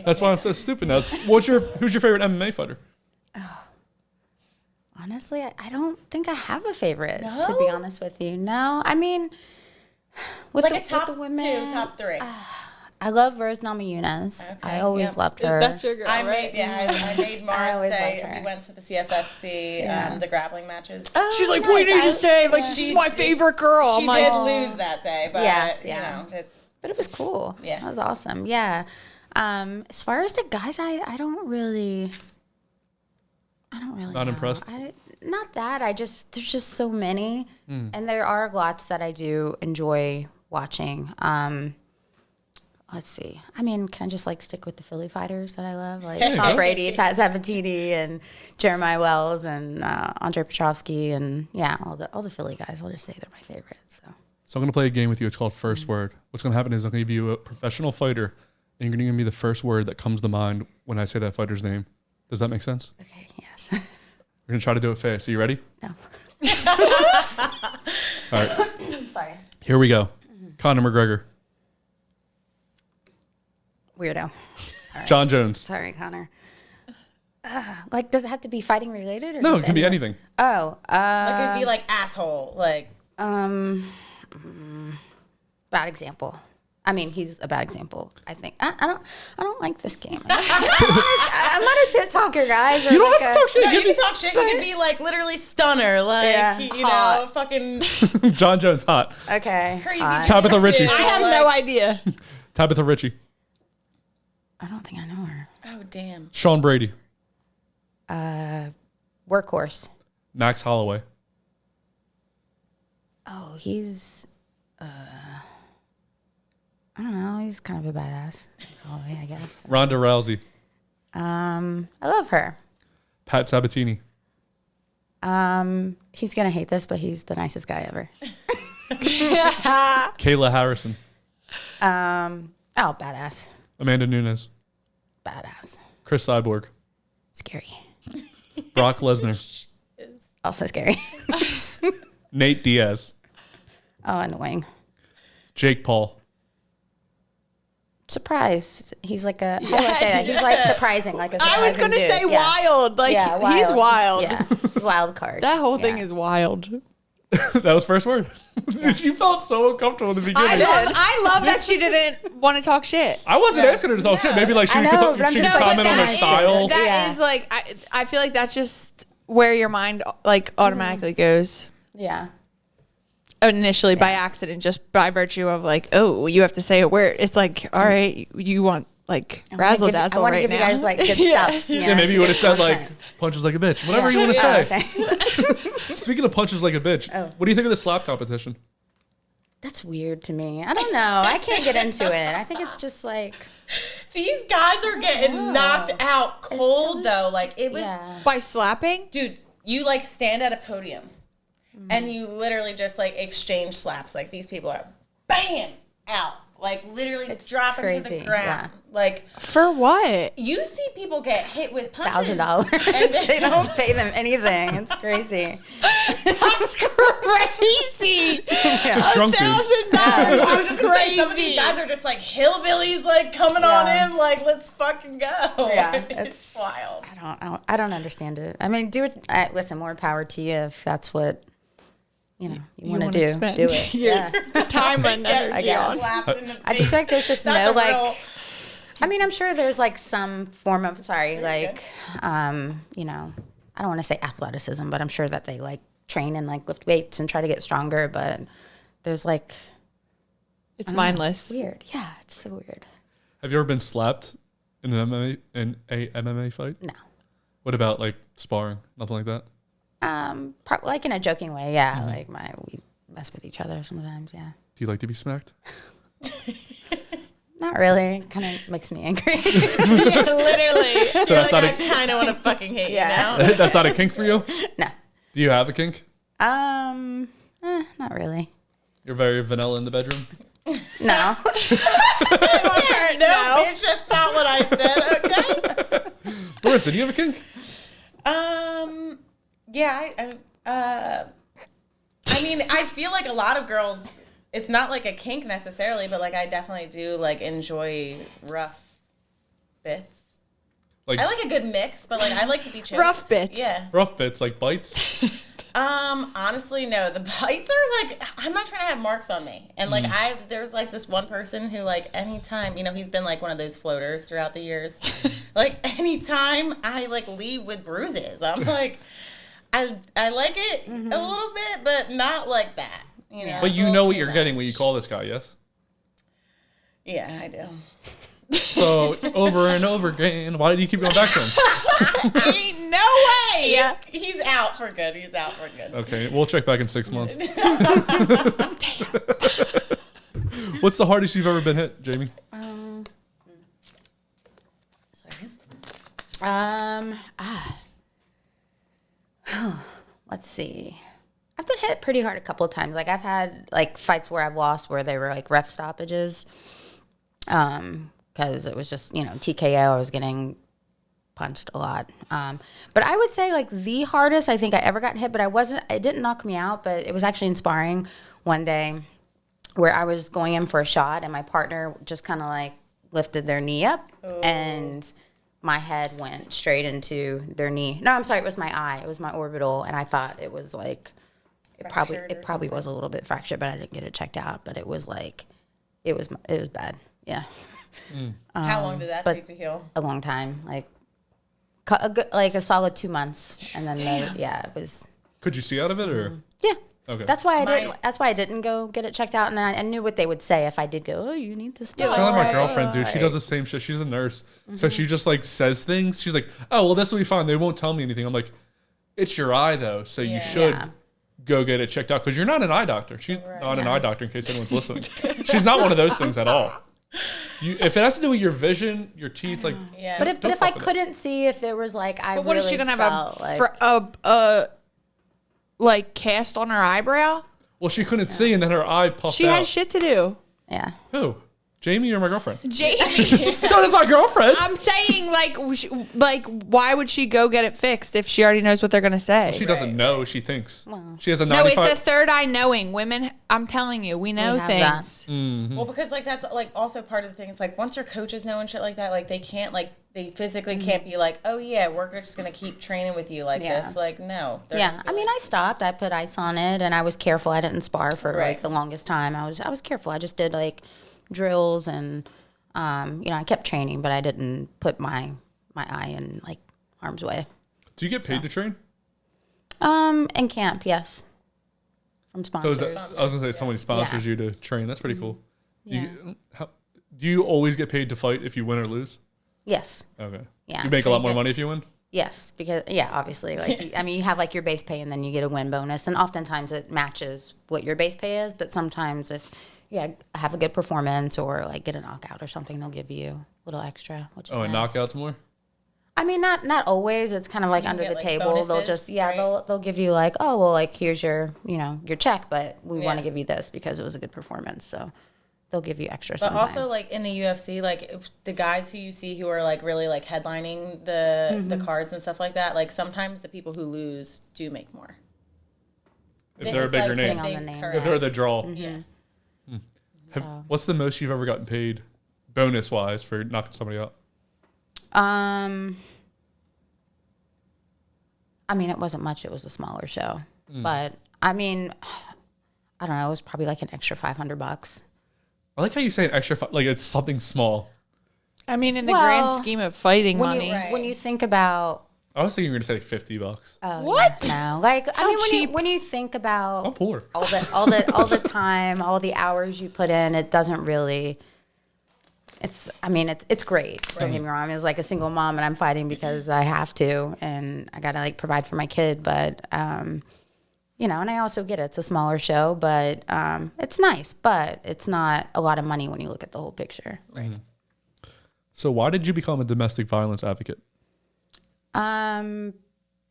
That's why I'm so stupid now. Who's your favorite MMA fighter? Honestly, I don't think I have a favorite, to be honest with you. No, I mean, with Like the, a top with the women, 2, top 3. I love Rose Namajunas. Okay, I always loved her. That's your girl, I right? made Maura always say loved her. we went to the CFFC, the grappling matches. She's like, what do you need to say? Like, she's my favorite girl. She I'm like, did lose that day, but But it was cool. Yeah. That was awesome. Yeah. As far as the guys, I don't really Not know. impressed? Not that. There's just so many. And there are lots that I do enjoy watching. Let's see. I mean, can I just like stick with the Philly fighters that I love? Like Tom Brady, Pat Sabatini, and Jeremiah Wells, and Andre Petrovsky, and all the Philly guys. I'll just say they're my favorites. So I'm going to play a game with you. It's called First Word. What's going to happen is I'm going to give you a professional fighter, and you're going to give me the first word that comes to mind when I say that fighter's name. Does that make sense? Okay, yes. We're going to try to do it fast. Are you ready? No. All right. Sorry. Here we go. Conor McGregor. Weirdo. John Jones. Sorry, Connor. Like, does it have to be fighting related? Or No, just it can be anyone? anything. Oh, like it'd be like asshole, like bad example. I mean, he's a bad example. I think I don't like this game. I'm not a shit talker, guys. You don't have to talk shit. no, you can talk shit. You can be like literally stunner, like hot. fucking John Jones, hot. Okay. crazy. Tabitha Ritchie. I have no idea. Tabitha Ritchie. I don't think I know her. Oh damn. Sean Brady. Workhorse. Max Holloway. Oh, he's. I don't know. He's kind of a badass. So, yeah, I guess. Ronda Rousey. I love her. Pat Sabatini. He's gonna hate this, but he's the nicest guy ever. Kayla Harrison. Badass. Amanda Nunes. Badass. Chris Cyborg. Scary. Brock Lesnar. Also scary. Nate Diaz. Oh, annoying. Jake Paul. Surprised. He's like a. How do I say that? He's like surprising. Like a surprising I was going to dude. say wild. Like, Yeah, he's wild. Yeah, he's wild card. That whole thing Yeah. is wild. That was first word. You felt so uncomfortable in the beginning. I love that she didn't want to talk shit. I wasn't asking her to talk shit. Maybe like she I could, know, talk, but I'm she just could like, comment on her that is- style. That is Yeah. like, I feel like that's just where your mind like automatically goes. Yeah. Initially by accident, just by virtue of like, oh, you have to say a word. It's like, all right, you want like razzle dazzle I want to right give now. you guys like good stuff. Yeah, maybe you would have said like punches like a bitch. Whatever you want to say. Okay. Speaking of punches like a bitch, what do you think of the slap competition? That's weird to me. I don't know. I can't get into it. I think it's just like. These guys are getting knocked out cold though. Like it was, Yeah. By slapping? dude. you like stand at a podium and you literally just like exchange slaps. Like these people are bam out, like literally dropping to crazy, the ground. yeah. Like For what? you see people get hit with punches. $1,000. They don't pay them anything. It's crazy. That's crazy. Just drunk dudes. I was just gonna say, some of these guys are just like hillbillies, like coming on in, like let's fucking go. Yeah, it's wild. I don't understand it. I mean, do it. Listen, more power to you if that's what you want to do. Spend Do it. your time and I energy guess. on. Slapped in the I just feel like there's just That's no a like. real- I mean, I'm sure there's like some form of like, you know, I don't want to say athleticism, but I'm sure that they like train and like lift weights and try to get stronger. But there's like, It's mindless. weird. Yeah, it's so weird. Have you ever been slapped in an MMA fight? No. What about like sparring? Nothing like that? Like in a joking way. Yeah, like we mess with each other sometimes. Yeah. Do you like to be smacked? Not really. Kind of makes me angry. Yeah, literally. So that's like, not I a kind of want to fucking hate you now. that's not a kink for you? No. Do you have a kink? Not really. You're very vanilla in the bedroom? No. No, bitch, that's not what I said. Okay. Marisa, do you have a kink? Yeah. I mean, I feel like a lot of girls. It's not like a kink necessarily, but like I definitely do like enjoy rough bits. Like I like a good mix, but like I like to be choked. Rough bits. Yeah. rough bits, like bites? Honestly, no. The bites are like I'm not trying to have marks on me, and like there's like this one person who like anytime he's been like one of those floaters throughout the years. Like anytime I like leave with bruises, I'm like I like it a little bit, but not like that. You know, But it's a you little know what too you're much. getting when you call this guy, yes? Yeah, I do. So over and over again, why do you keep going back to him? Ain't no way. He's out for good. He's out for good. Okay, we'll check back in 6 months. What's the hardest you've ever been hit, Jamie? Let's see. I've been hit pretty hard a couple of times. Like I've had like fights where I've lost where they were like ref stoppages. Because it was just, TKO, I was getting punched a lot. But I would say like the hardest I think I ever got hit, but it didn't knock me out, but it was actually in sparring one day where I was going in for a shot and my partner just kind of like lifted their knee up and my head went straight into their knee. No, I'm sorry, it was my eye. It was my orbital, and I thought it was like it probably was a little bit fractured, but I didn't get it checked out. But it was like it was bad. Yeah. How long did that take to heal? A long time, like a solid 2 months, and then it was. Could you see out of it, or? Yeah. Okay. That's why I didn't go get it checked out, and I knew what they would say if I did go. Oh, you need to stop. Sound like my girlfriend, dude. She does the same shit. She's a nurse, so she just like says things. She's like, "Oh, well, this will be fine. They won't tell me anything." I'm like, "It's your eye, though, so you should go get it checked out because you're not an eye doctor. She's not an eye doctor, in case anyone's listening. She's not one of those things at all. If it has to do with your vision, your teeth, like, Yeah. But if I couldn't see, if it was like But what is she gonna felt have a like cast on her eyebrow? well, she couldn't see, and then her eye puffed She out. has shit to do. yeah. Who? Jamie or my girlfriend? Jamie. So does my girlfriend. I'm saying like why would she go get it fixed if she already knows what they're gonna say? She doesn't know. She thinks. She has a No, 95. it's a third eye knowing. Women, I'm telling you, we know have that. things. Well, because like that's like also part of the thing is like once your coaches know and shit like that, like they can't like they physically can't be like, oh yeah, we're just gonna keep training with you like Yeah. this. Like no. They're Yeah, gonna I be mean, like- I stopped. I put ice on it, and I was careful. I didn't spar for Right. like the longest time. I was careful. I just did like drills, and I kept training, but I didn't put my eye in like harm's way. Do you get paid to train? In camp, yes, from So sponsors. is that, I was gonna say somebody sponsors Yeah. you to train. That's pretty cool. Yeah. Do you always get paid to fight if you win or lose? Yes, Okay. Yeah, You make so a lot you more get- money if you win. yes, because obviously, like I mean, you have like your base pay, and then you get a win bonus, and oftentimes it matches what your base pay is. But sometimes if have a good performance or like get a knockout or something, they'll give you a little extra, which is Oh, and nice. knockouts more. I mean, not always. It's kind of like under get, the like, table. They'll bonuses, just right? they'll give you like, oh well, like here's your your check, but we want to Yeah. give you this because it was a good performance. So they'll give you extra. But sometimes. also, like in the UFC, like the guys who you see who are like really like headlining the cards and stuff like that, like sometimes the people who lose do make more. If they're a It's, bigger like, name. on the name. If they're the draw. Yeah. What's the most you've ever gotten paid, bonus wise, for knocking somebody out? I mean, it wasn't much. It was a smaller show, but I mean, I don't know. It was probably like an extra $500. I like how you say an extra, like it's something small. I mean, in the Well, grand scheme of fighting When money. when you think about I was thinking you were gonna say like $50. What? no, like I How mean, cheap? when you think about I'm poor. all the time, all the hours you put in, it doesn't really. It's great. Don't get me wrong. It's like a single mom, and I'm fighting because I have to, and I gotta like provide for my kid. But and I also get it. It's a smaller show, but it's nice. But it's not a lot of money when you look at the whole picture. Right. So why did you become a domestic violence advocate?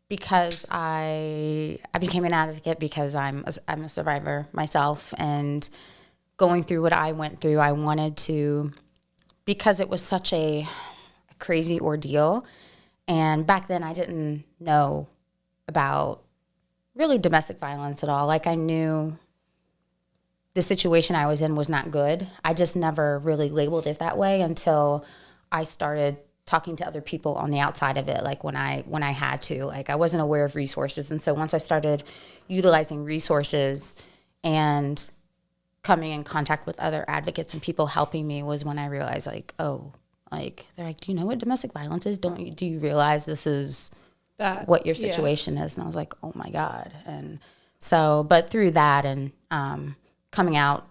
Because I became an advocate because I'm a survivor myself, and going through what I went through, I wanted to, because it was such a crazy ordeal, and back then I didn't know about really domestic violence at all. Like I knew the situation I was in was not good. I just never really labeled it that way until I started talking to other people on the outside of it, like when I had to. Like I wasn't aware of resources, and so once I started utilizing resources and coming in contact with other advocates and people helping me was when I realized like, oh, like they're like, do you know what domestic violence is? Do you realize this is what your situation is? And I was like, oh my God. And so, but through that and coming out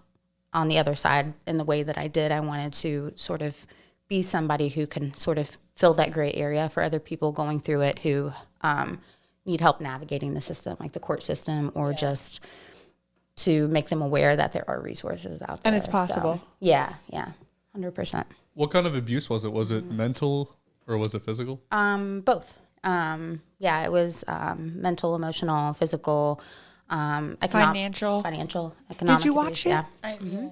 on the other side in the way that I did, I wanted to sort of be somebody who can sort of fill that gray area for other people going through it who need help navigating the system, like the court system, or just to make them aware that there are resources out there. And it's possible. So, yeah, 100%. What kind of abuse was it? Was it mental or was it physical? Both. It was mental, emotional, physical, Financial. economic. Did you watch abuse, it? Yeah.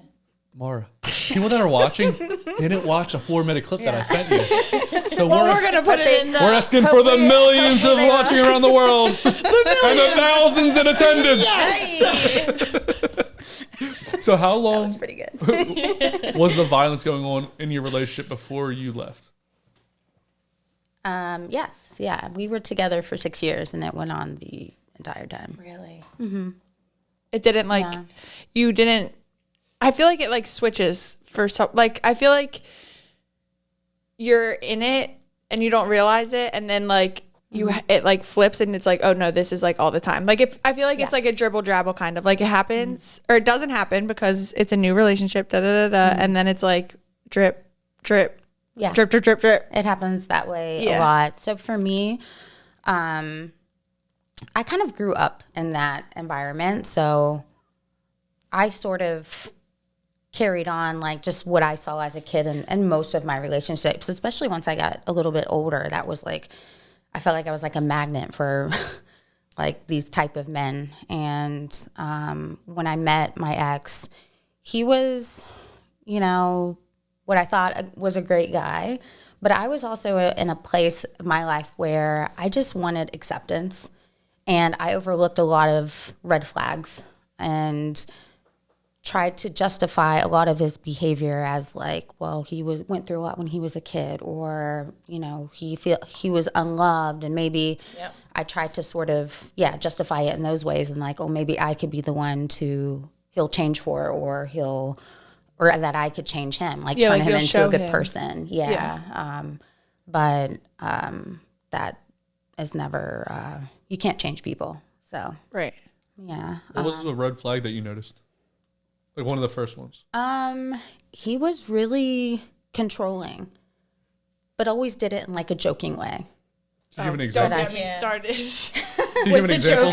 Mara, people that are watching didn't watch a 4-minute clip that I sent you. So We're gonna put it in the. we're asking for the millions of watching around the world and the thousands in attendance. So how long That's pretty good. was the violence going on in your relationship before you left? Yes, yeah. We were together for 6 years, and it went on the entire time. Really? It didn't like. Yeah. You didn't. I feel like it like switches for some. Like I feel like you're in it and you don't realize it, and then like it like flips and it's like, oh no, this is like all the time. Like if I feel like it's like a dribble drabble kind of like it happens or it doesn't happen because it's a new relationship, and then it's like drip, drip, Yeah. drip, drip, drip, drip. It happens that way Yeah. a lot. So for me, I kind of grew up in that environment. So I sort of carried on like just what I saw as a kid and most of my relationships, especially once I got a little bit older. That was like, I felt like I was like a magnet for like these type of men. And when I met my ex, he was, what I thought was a great guy. But I was also in a place in my life where I just wanted acceptance. And I overlooked a lot of red flags and tried to justify a lot of his behavior as like, well, he went through a lot when he was a kid, or he was unloved, and maybe I tried to sort of justify it in those ways, and like, oh, maybe I could be the one he'll change for, or that I could change him, like turn him into a good person. But that is never you can't change people. So Right. yeah. What was the red flag that you noticed? Like one of the first ones. He was really controlling, but always did it in like a joking way. Can you give an Don't example? get me Yeah. started. Can you give an example?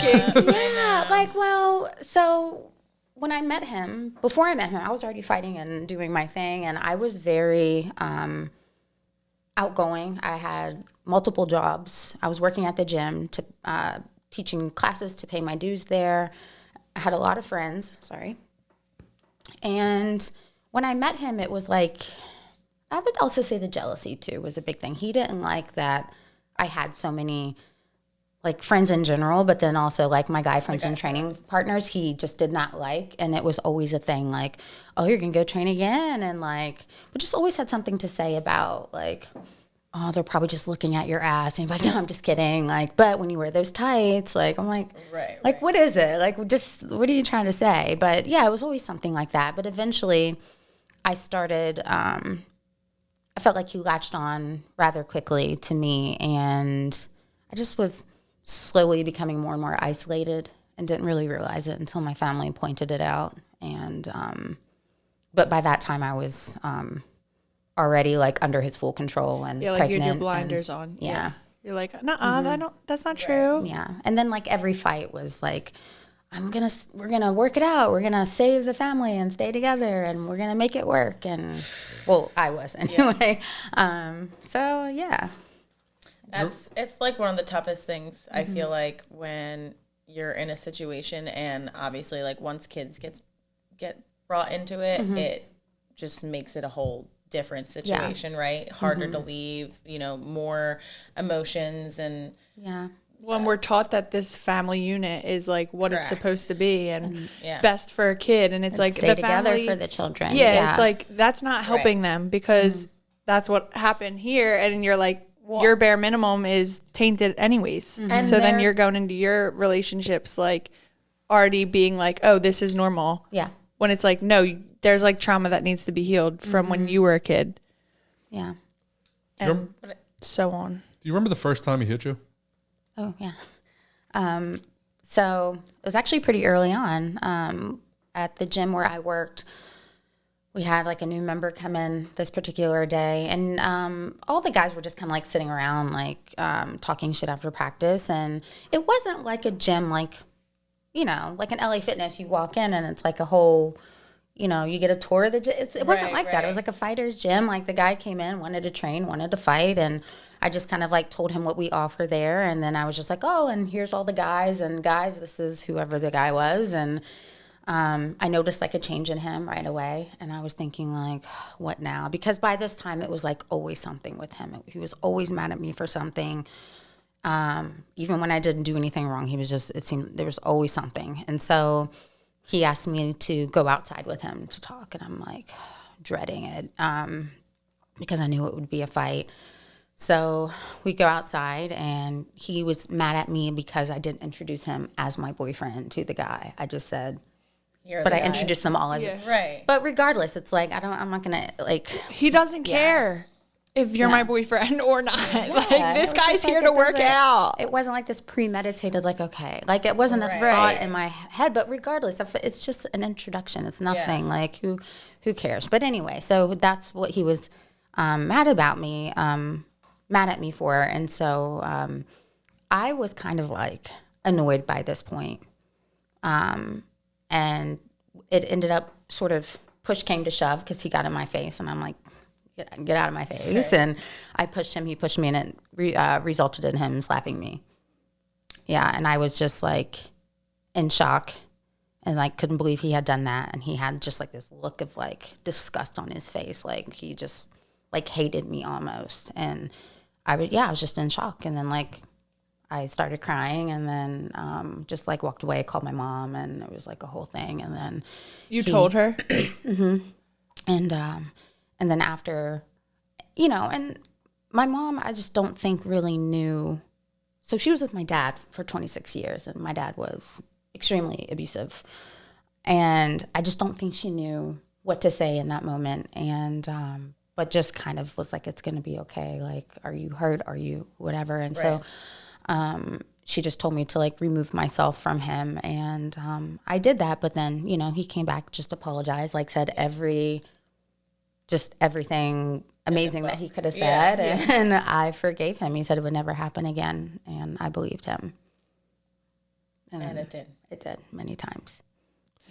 Yeah, like, well, so when I met him, before I met him, I was already fighting and doing my thing, and I was very outgoing. I had multiple jobs. I was working at the gym, to teaching classes to pay my dues there. I had a lot of friends, and when I met him, it was like, I would also say the jealousy too was a big thing. He didn't like that I had so many like friends in general, but then also like my guy friends and training partners, he just did not like. And it was always a thing like, oh, you're going to go train again. And like, we just always had something to say about like, oh, they're probably just looking at your ass. And like, no, I'm just kidding. Like, but when you wear those tights, like, I'm like, like, what is it? Like, just, what are you trying to say? But yeah, it was always something like that. But eventually I started, I felt like he latched on rather quickly to me. And I just was slowly becoming more and more isolated and didn't really realize it until my family pointed it out. And, but by that time I was, already like under his full control and like pregnant. you had your blinders on. Yeah. You're like, no, that's not true. Yeah. And then like every fight was like, we're going to work it out. We're going to save the family and stay together and we're going to make it work. And well, I was anyway. So yeah. It's like one of the toughest things I feel like when you're in a situation, and obviously like once kids get brought into it, it just makes it a whole different situation, right? Harder to leave, more emotions and when we're taught that this family unit is like what it's supposed to be and Yeah. best for a kid, and it's like stay the together family for the children. it's like that's not helping them because that's what happened here, and you're like your bare minimum is tainted anyways. And so then you're going into your relationships like already being like, oh, this is normal. Yeah. When it's like, no, there's like trauma that needs to be healed from when you were a kid. Yeah. And so on. Do you remember the first time he hit you? Oh yeah. So it was actually pretty early on. At the gym where I worked, we had like a new member come in this particular day, and all the guys were just kind of like sitting around, like talking shit after practice. And it wasn't like a gym, like like an LA Fitness. You walk in and it's like a whole, you get a tour of the gym. It wasn't like that. It was like a fighter's gym. Like the guy came in, wanted to train, wanted to fight, and I just kind of like told him what we offer there. And then I was just like, oh, and here's all the guys, and guys, this is whoever the guy was. And I noticed like a change in him right away. And I was thinking like, what now? Because by this time it was like always something with him. He was always mad at me for something. Even when I didn't do anything wrong, it seemed there was always something. And so he asked me to go outside with him to talk. And I'm like dreading it because I knew it would be a fight. So we go outside, and he was mad at me because I didn't introduce him as my boyfriend to the guy. I just said, I introduced them all as right. But regardless, it's like I'm not gonna like. He doesn't care if you're my boyfriend or not. Like this guy's here to work out. It wasn't like this premeditated. Like like it wasn't a thought in my head. But regardless, it's just an introduction. It's nothing. Like who cares? But anyway, so that's what he was mad at me for, and so I was kind of like annoyed by this point. And it ended up sort of push came to shove because he got in my face, and I'm like, get out of my face. Okay. And I pushed him, he pushed me, and it resulted in him slapping me. Yeah, and I was just like in shock and like couldn't believe he had done that. And he had just like this look of like disgust on his face, like he just like hated me almost. And I was just in shock. And then like I started crying, and then just like walked away, called my mom, and it was like a whole thing. And then you told her, and then after, and my mom, I just don't think really knew. So she was with my dad for 26 years, and my dad was extremely abusive, and I just don't think she knew what to say in that moment. And but just kind of was like, it's gonna be okay. Like, are you hurt? Are you whatever? And so. She just told me to like remove myself from him, and I did that. But then, he came back, just apologized, like said everything amazing that he could have said, and I forgave him. He said it would never happen again, and I believed him. And it did. It did many times.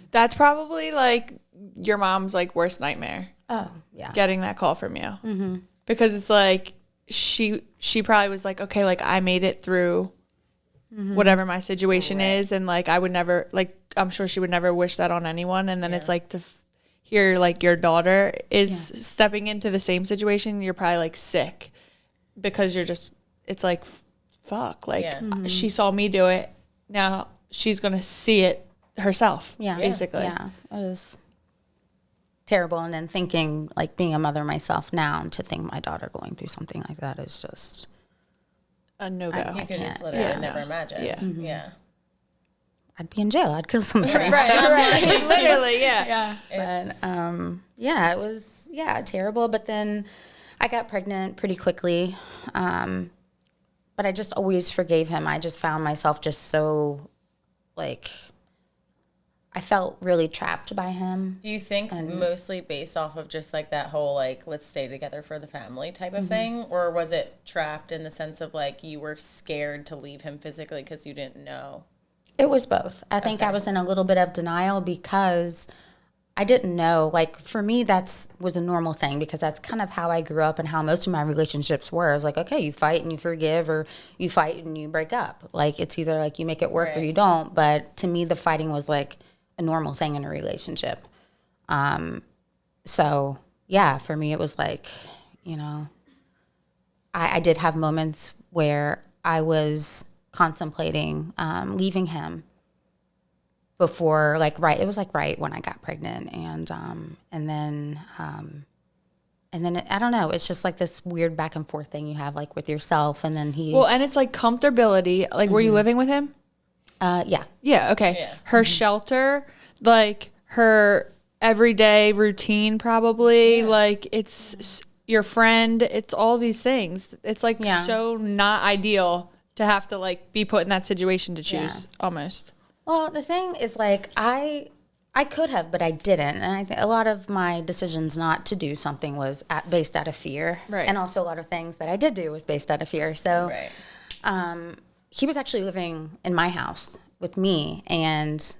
That's probably like your mom's like worst nightmare. Oh yeah, getting that call from you, because it's like she probably was like, okay, like I made it through whatever my situation is, and like I would never, like I'm sure she would never wish that on anyone. And then it's like to hear like your daughter is stepping into the same situation, you're probably like sick because you're just, it's like fuck, like she saw me do it, now she's gonna see it herself. Basically. It was terrible. And then thinking, like being a mother myself now, to think my daughter going through something like that is just a no-go. You could just literally never imagine. I'd be in jail. I'd kill somebody. right. Literally, yeah. But it was terrible. But then I got pregnant pretty quickly. But I just always forgave him. I just found myself just so, like, I felt really trapped by him. Do you think mostly based off of just like that whole like let's stay together for the family type of thing, or was it trapped in the sense of like you were scared to leave him physically because you didn't know? It was both. I think I was in a little bit of denial because I didn't know. Like for me, was a normal thing because that's kind of how I grew up and how most of my relationships were. I was like, okay, you fight and you forgive, or you fight and you break up. Like it's either like you make it work or you don't. But to me, the fighting was like a normal thing in a relationship. So yeah, for me, it was like, you know, I did have moments where I was contemplating leaving him before, like, it was like right when I got pregnant. And then I don't know, it's just like this weird back and forth thing you have like with yourself. And then and it's like comfortability. Like, were you living with him? Yeah. Yeah. Okay. Yeah. Her shelter, like her everyday routine, probably like it's your friend. It's all these things. It's like so not ideal to have to like be put in that situation to choose almost. Well, the thing is like I could have, but I didn't. And I think a lot of my decisions not to do something was based out of fear. Right. And also a lot of things that I did do was based out of fear. So he was actually living in my house with me, and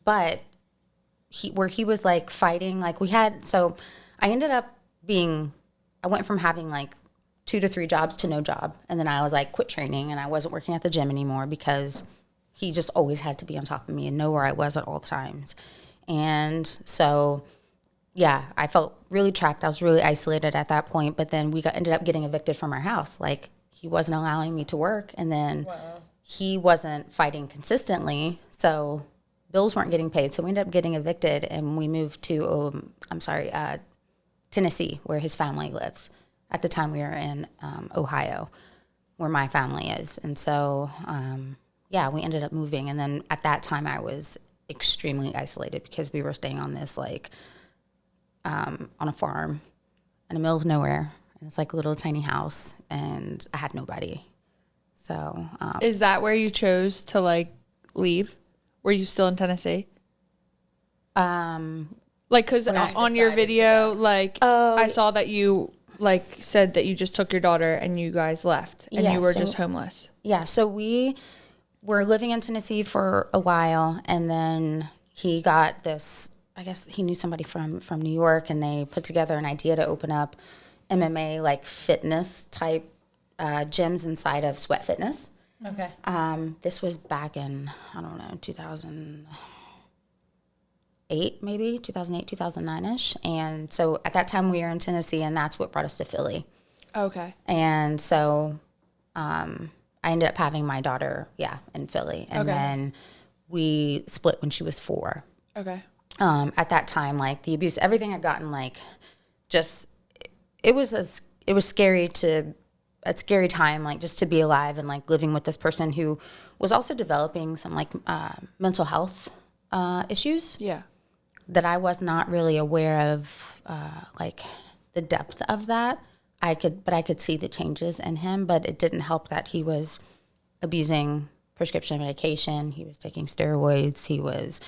but he was like fighting, like I went from having like 2 to 3 jobs to no job, and then I was like quit training and I wasn't working at the gym anymore because he just always had to be on top of me and know where I was at all times. And so I felt really trapped. I was really isolated at that point. But then we ended up getting evicted from our house. Like he wasn't allowing me to work, and then he wasn't fighting consistently, so bills weren't getting paid. So we ended up getting evicted, and we moved to Tennessee, where his family lives. At the time, we were in Ohio, where my family is. And so, we ended up moving. And then at that time, I was extremely isolated because we were staying on this, like, on a farm in the middle of nowhere. And it's like a little tiny house, and I had nobody. So. Is that where you chose to, like, leave? Were you still in Tennessee? Like, because on your video, like, I saw that you like said that you just took your daughter and you guys left and you were just homeless. Yeah. So we were living in Tennessee for a while, and then he got this, I guess he knew somebody from New York, and they put together an idea to open up MMA, like fitness type gyms inside of Sweat Fitness. Okay. This was back in, I don't know, 2008, maybe 2008, 2009-ish. And so at that time we were in Tennessee, and that's what brought us to Philly. Okay. And so I ended up having my daughter, in Philly. And then we split when she was 4. Okay. At that time, like the abuse, everything I'd gotten, like just, it was scary a scary time, like just to be alive and like living with this person who was also developing some like mental health issues. Yeah. That I was not really aware of, like the depth of that. I could see the changes in him, but it didn't help that he was abusing prescription medication. He was taking steroids. He was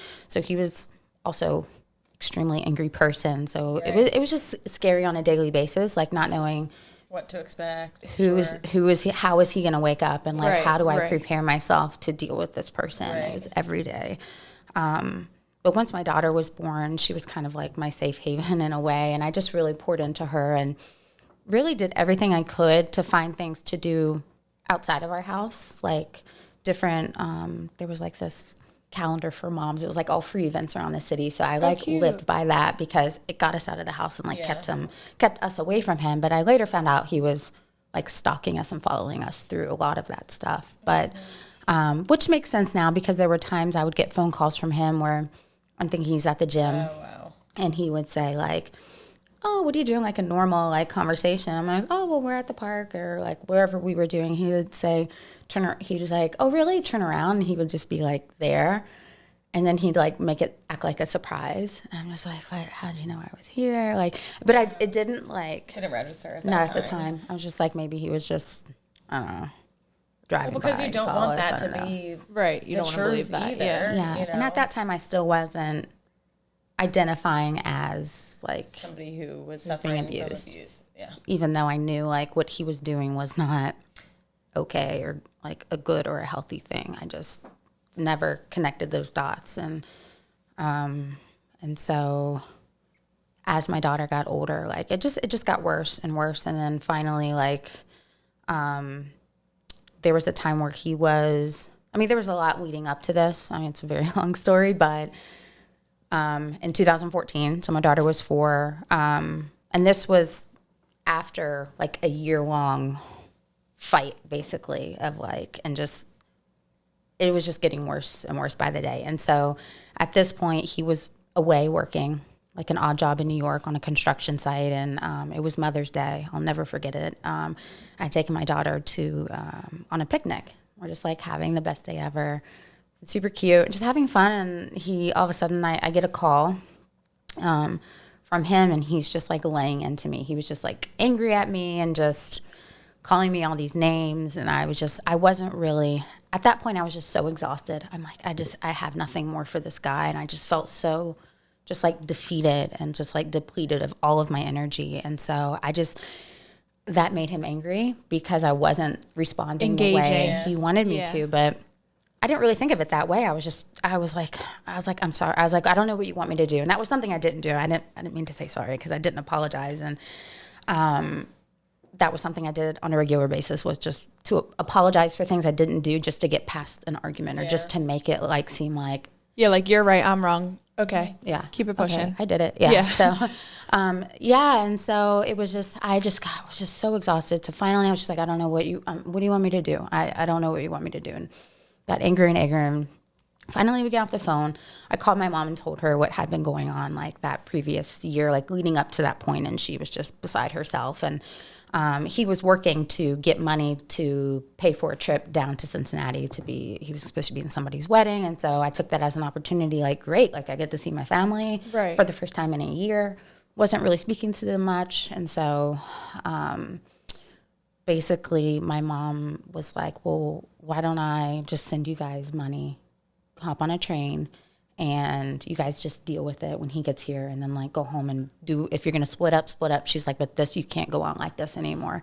also extremely angry person. So it was just scary on a daily basis, like not knowing what to expect. How is he going to wake up, and like how do I prepare myself to deal with this person? It was every day. But once my daughter was born, she was kind of like my safe haven in a way, and I just really poured into her and really did everything I could to find things to do outside of our house, like different, there was like this calendar for moms. It was like all free events around the city. So I like lived by that because it got us out of the house and like kept us away from him. But I later found out he was like stalking us and following us through a lot of that stuff. But, which makes sense now because there were times I would get phone calls from him where I'm thinking he's at the gym and he would say like, oh, what are you doing? Like a normal like conversation. I'm like, oh, well, we're at the park or like wherever we were doing. He would say, he was like, oh, really? Turn around. And he would just be like there. And then he'd like make it act like a surprise. And I'm just like, how did you know I was here? Like, but it didn't like. Didn't register at that not time. at the time. I was just like, maybe he was just, I don't know, driving because by. you don't want that to be Right. You don't want to believe that. either. Yeah. You know? And at that time, I still wasn't identifying as like Somebody who was being suffering from abused. abuse. Yeah. even though I knew like what he was doing was not okay or like a good or a healthy thing. I just never connected those dots. And so as my daughter got older, like it just got worse and worse. And then finally, like, there was a time where there was a lot leading up to this. I mean, it's a very long story, but in 2014, so my daughter was 4, and this was after like a year-long fight, basically, of like, and just, it was just getting worse and worse by the day. And so at this point, he was away working like an odd job in New York on a construction site, and it was Mother's Day. I'll never forget it. I had taken my daughter to on a picnic. We're just like having the best day ever. It's super cute, just having fun. And he, all of a sudden, I get a call from him, and he's just like laying into me. He was just like angry at me and just calling me all these names. And I wasn't really, at that point, I was just so exhausted. I'm like, I have nothing more for this guy. And I just felt so just like defeated and just like depleted of all of my energy. And so that made him angry because I wasn't responding the way he wanted me to. But I didn't really think of it that way. I was like, I'm sorry. I was like, I don't know what you want me to do. And that was something I didn't do. I didn't mean to say sorry because I didn't apologize. And that was something I did on a regular basis, was just to apologize for things I didn't do just to get past an argument or just to make it like seem like, yeah, like you're right, I'm wrong. Okay. Yeah. Keep it pushing. Okay, I did it. Yeah. So, and so it was just, I was just so exhausted. So finally I was just like, I don't know what do you want me to do? I don't know what you want me to do. And got angry and angry. And finally we get off the phone. I called my mom and told her what had been going on like that previous year, like leading up to that point. And she was just beside herself. And he was working to get money to pay for a trip down to Cincinnati he was supposed to be in somebody's wedding. And so I took that as an opportunity, like, great, like I get to see my family for the first time in a year. Wasn't really speaking to them much. And so basically my mom was like, well, why don't I just send you guys money, hop on a train, and you guys just deal with it when he gets here, and then like go home and if you're going to split up. She's like, but you can't go on like this anymore,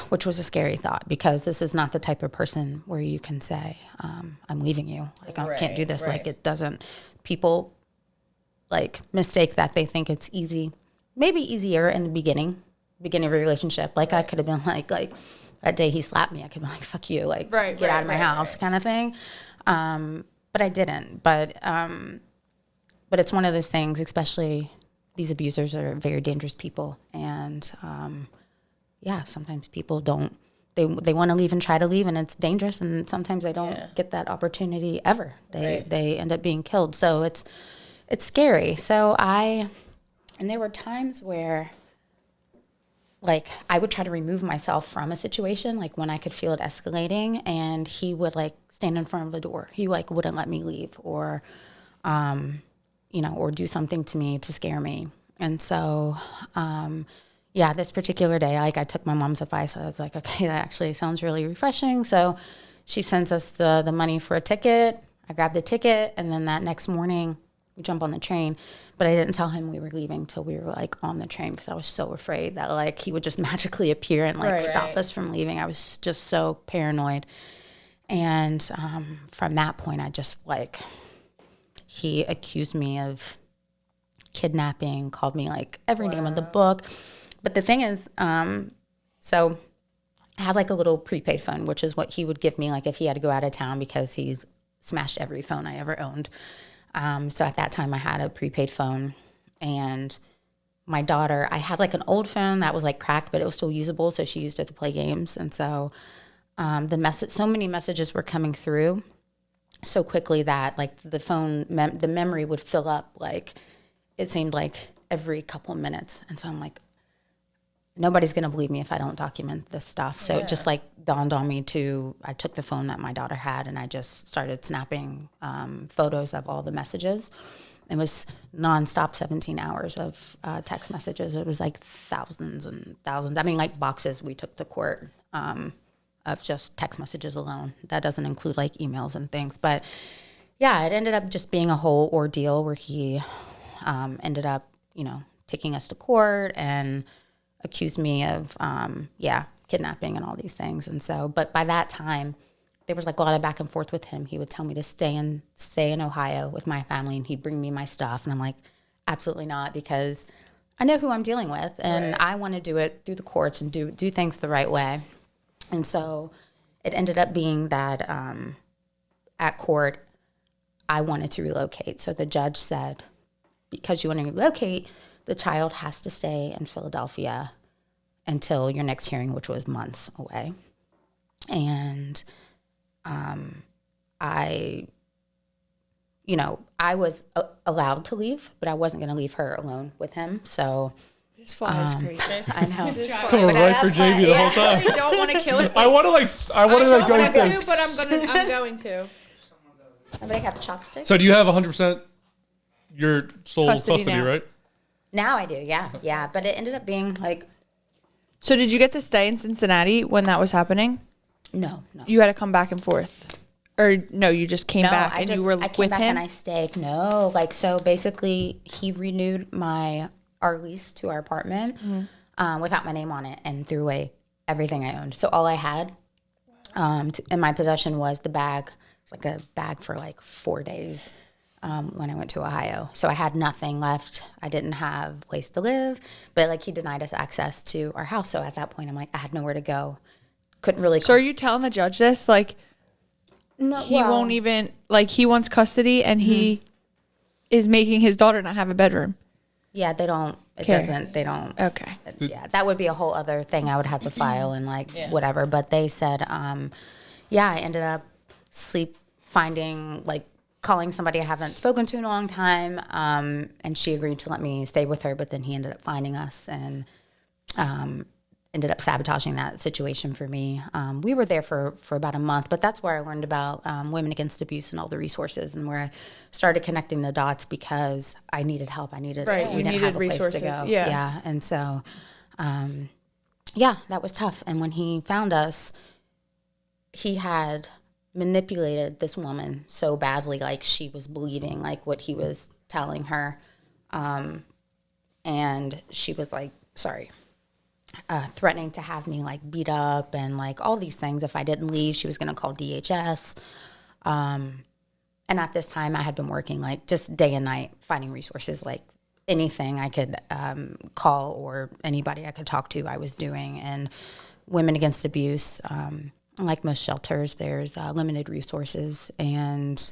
which was a scary thought because this is not the type of person where you can say, I'm leaving you. Like, I can't do this. Like, it doesn't, people like mistake that. They think it's easy, maybe easier in the beginning of a relationship. Like I could have been like that day he slapped me, I could have been like, fuck you, like get out of my house kind of thing. But I didn't. But it's one of those things, especially these abusers are very dangerous people. And sometimes people don't, they want to leave and try to leave, and it's dangerous. And sometimes they don't get that opportunity ever. They end up being killed. So it's scary. So and there were times where like I would try to remove myself from a situation, like when I could feel it escalating, and he would like stand in front of the door. He like wouldn't let me leave, or or do something to me to scare me. And so this particular day, like I took my mom's advice. I was like, okay, that actually sounds really refreshing. So she sends us the money for a ticket. I grabbed the ticket, and then that next morning we jump on the train. But I didn't tell him we were leaving till we were like on the train, because I was so afraid that like he would just magically appear and like stop us from leaving. I was just so paranoid. And from that point, I just like, he accused me of kidnapping, called me like every name in the book, But the thing is, so I had like a little prepaid phone, which is what he would give me, like if he had to go out of town because he's smashed every phone I ever owned. So at that time I had a prepaid phone, and my daughter, I had like an old phone that was like cracked, but it was still usable. So she used it to play games. And so so many messages were coming through so quickly that like the phone, the memory would fill up. Like it seemed like every couple of minutes. And so I'm like, nobody's going to believe me if I don't document this stuff. So it just like dawned on me I took the phone that my daughter had and I just started snapping photos of all the messages. It was nonstop 17 hours of text messages. It was like thousands and thousands. I mean, like boxes we took to court of just text messages alone. That doesn't include like emails and things. But yeah, it ended up just being a whole ordeal where he ended up, taking us to court and accused me of, kidnapping and all these things. And so, but by that time, there was like a lot of back and forth with him. He would tell me to stay in Ohio with my family, and he'd bring me my stuff. And I'm like, absolutely not, because I know who I'm dealing with, and I want to do it through the courts and do things the right way. And so it ended up being that at court, I wanted to relocate. So the judge said, because you want to relocate, the child has to stay in Philadelphia until your next hearing, which was months away. And I was allowed to leave, but I wasn't going to leave her alone with him. So This fly is crazy. I know. Coming right for Jamie the whole time. I don't want to kill it. I want to go with this. but I'm going to. Somebody have chopsticks? So do you have 100% your sole Custody custody, now. right? Now I do, yeah. But it ended up being like, So did you get to stay in Cincinnati when that was happening? no. You had to come back and forth. Or no, you just came back and you were I came with back him? and I stayed. No, like, so basically he renewed our lease to our apartment without my name on it and threw away everything I owned. So all I had in my possession was the bag. It was like a bag for like 4 days when I went to Ohio. So I had nothing left. I didn't have a place to live, but like he denied us access to our house. So at that point I'm like, I had nowhere to go. Couldn't really. So are you telling the judge this? Like, No, he won't even, like, he wants custody and he is making his daughter not have a bedroom. Yeah, they don't. It Care. doesn't. They don't. Okay. Yeah, that would be a whole other thing I would have to file and like whatever. But they said, I ended up calling somebody I haven't spoken to in a long time, and she agreed to let me stay with her. But then he ended up finding us and ended up sabotaging that situation for me. We were there for about a month, but that's where I learned about women against abuse and all the resources, and where I started connecting the dots because I needed help. We didn't have a resources. place to go. Yeah. And so, that was tough. And when he found us, he had manipulated this woman so badly, like she was believing like what he was telling her. And she was like, threatening to have me like beat up and like all these things. If I didn't leave, she was going to call DHS. And at this time I had been working like just day and night, finding resources, like anything I could call or anybody I could talk to, I was doing. And Women Against Abuse, like most shelters, there's limited resources. And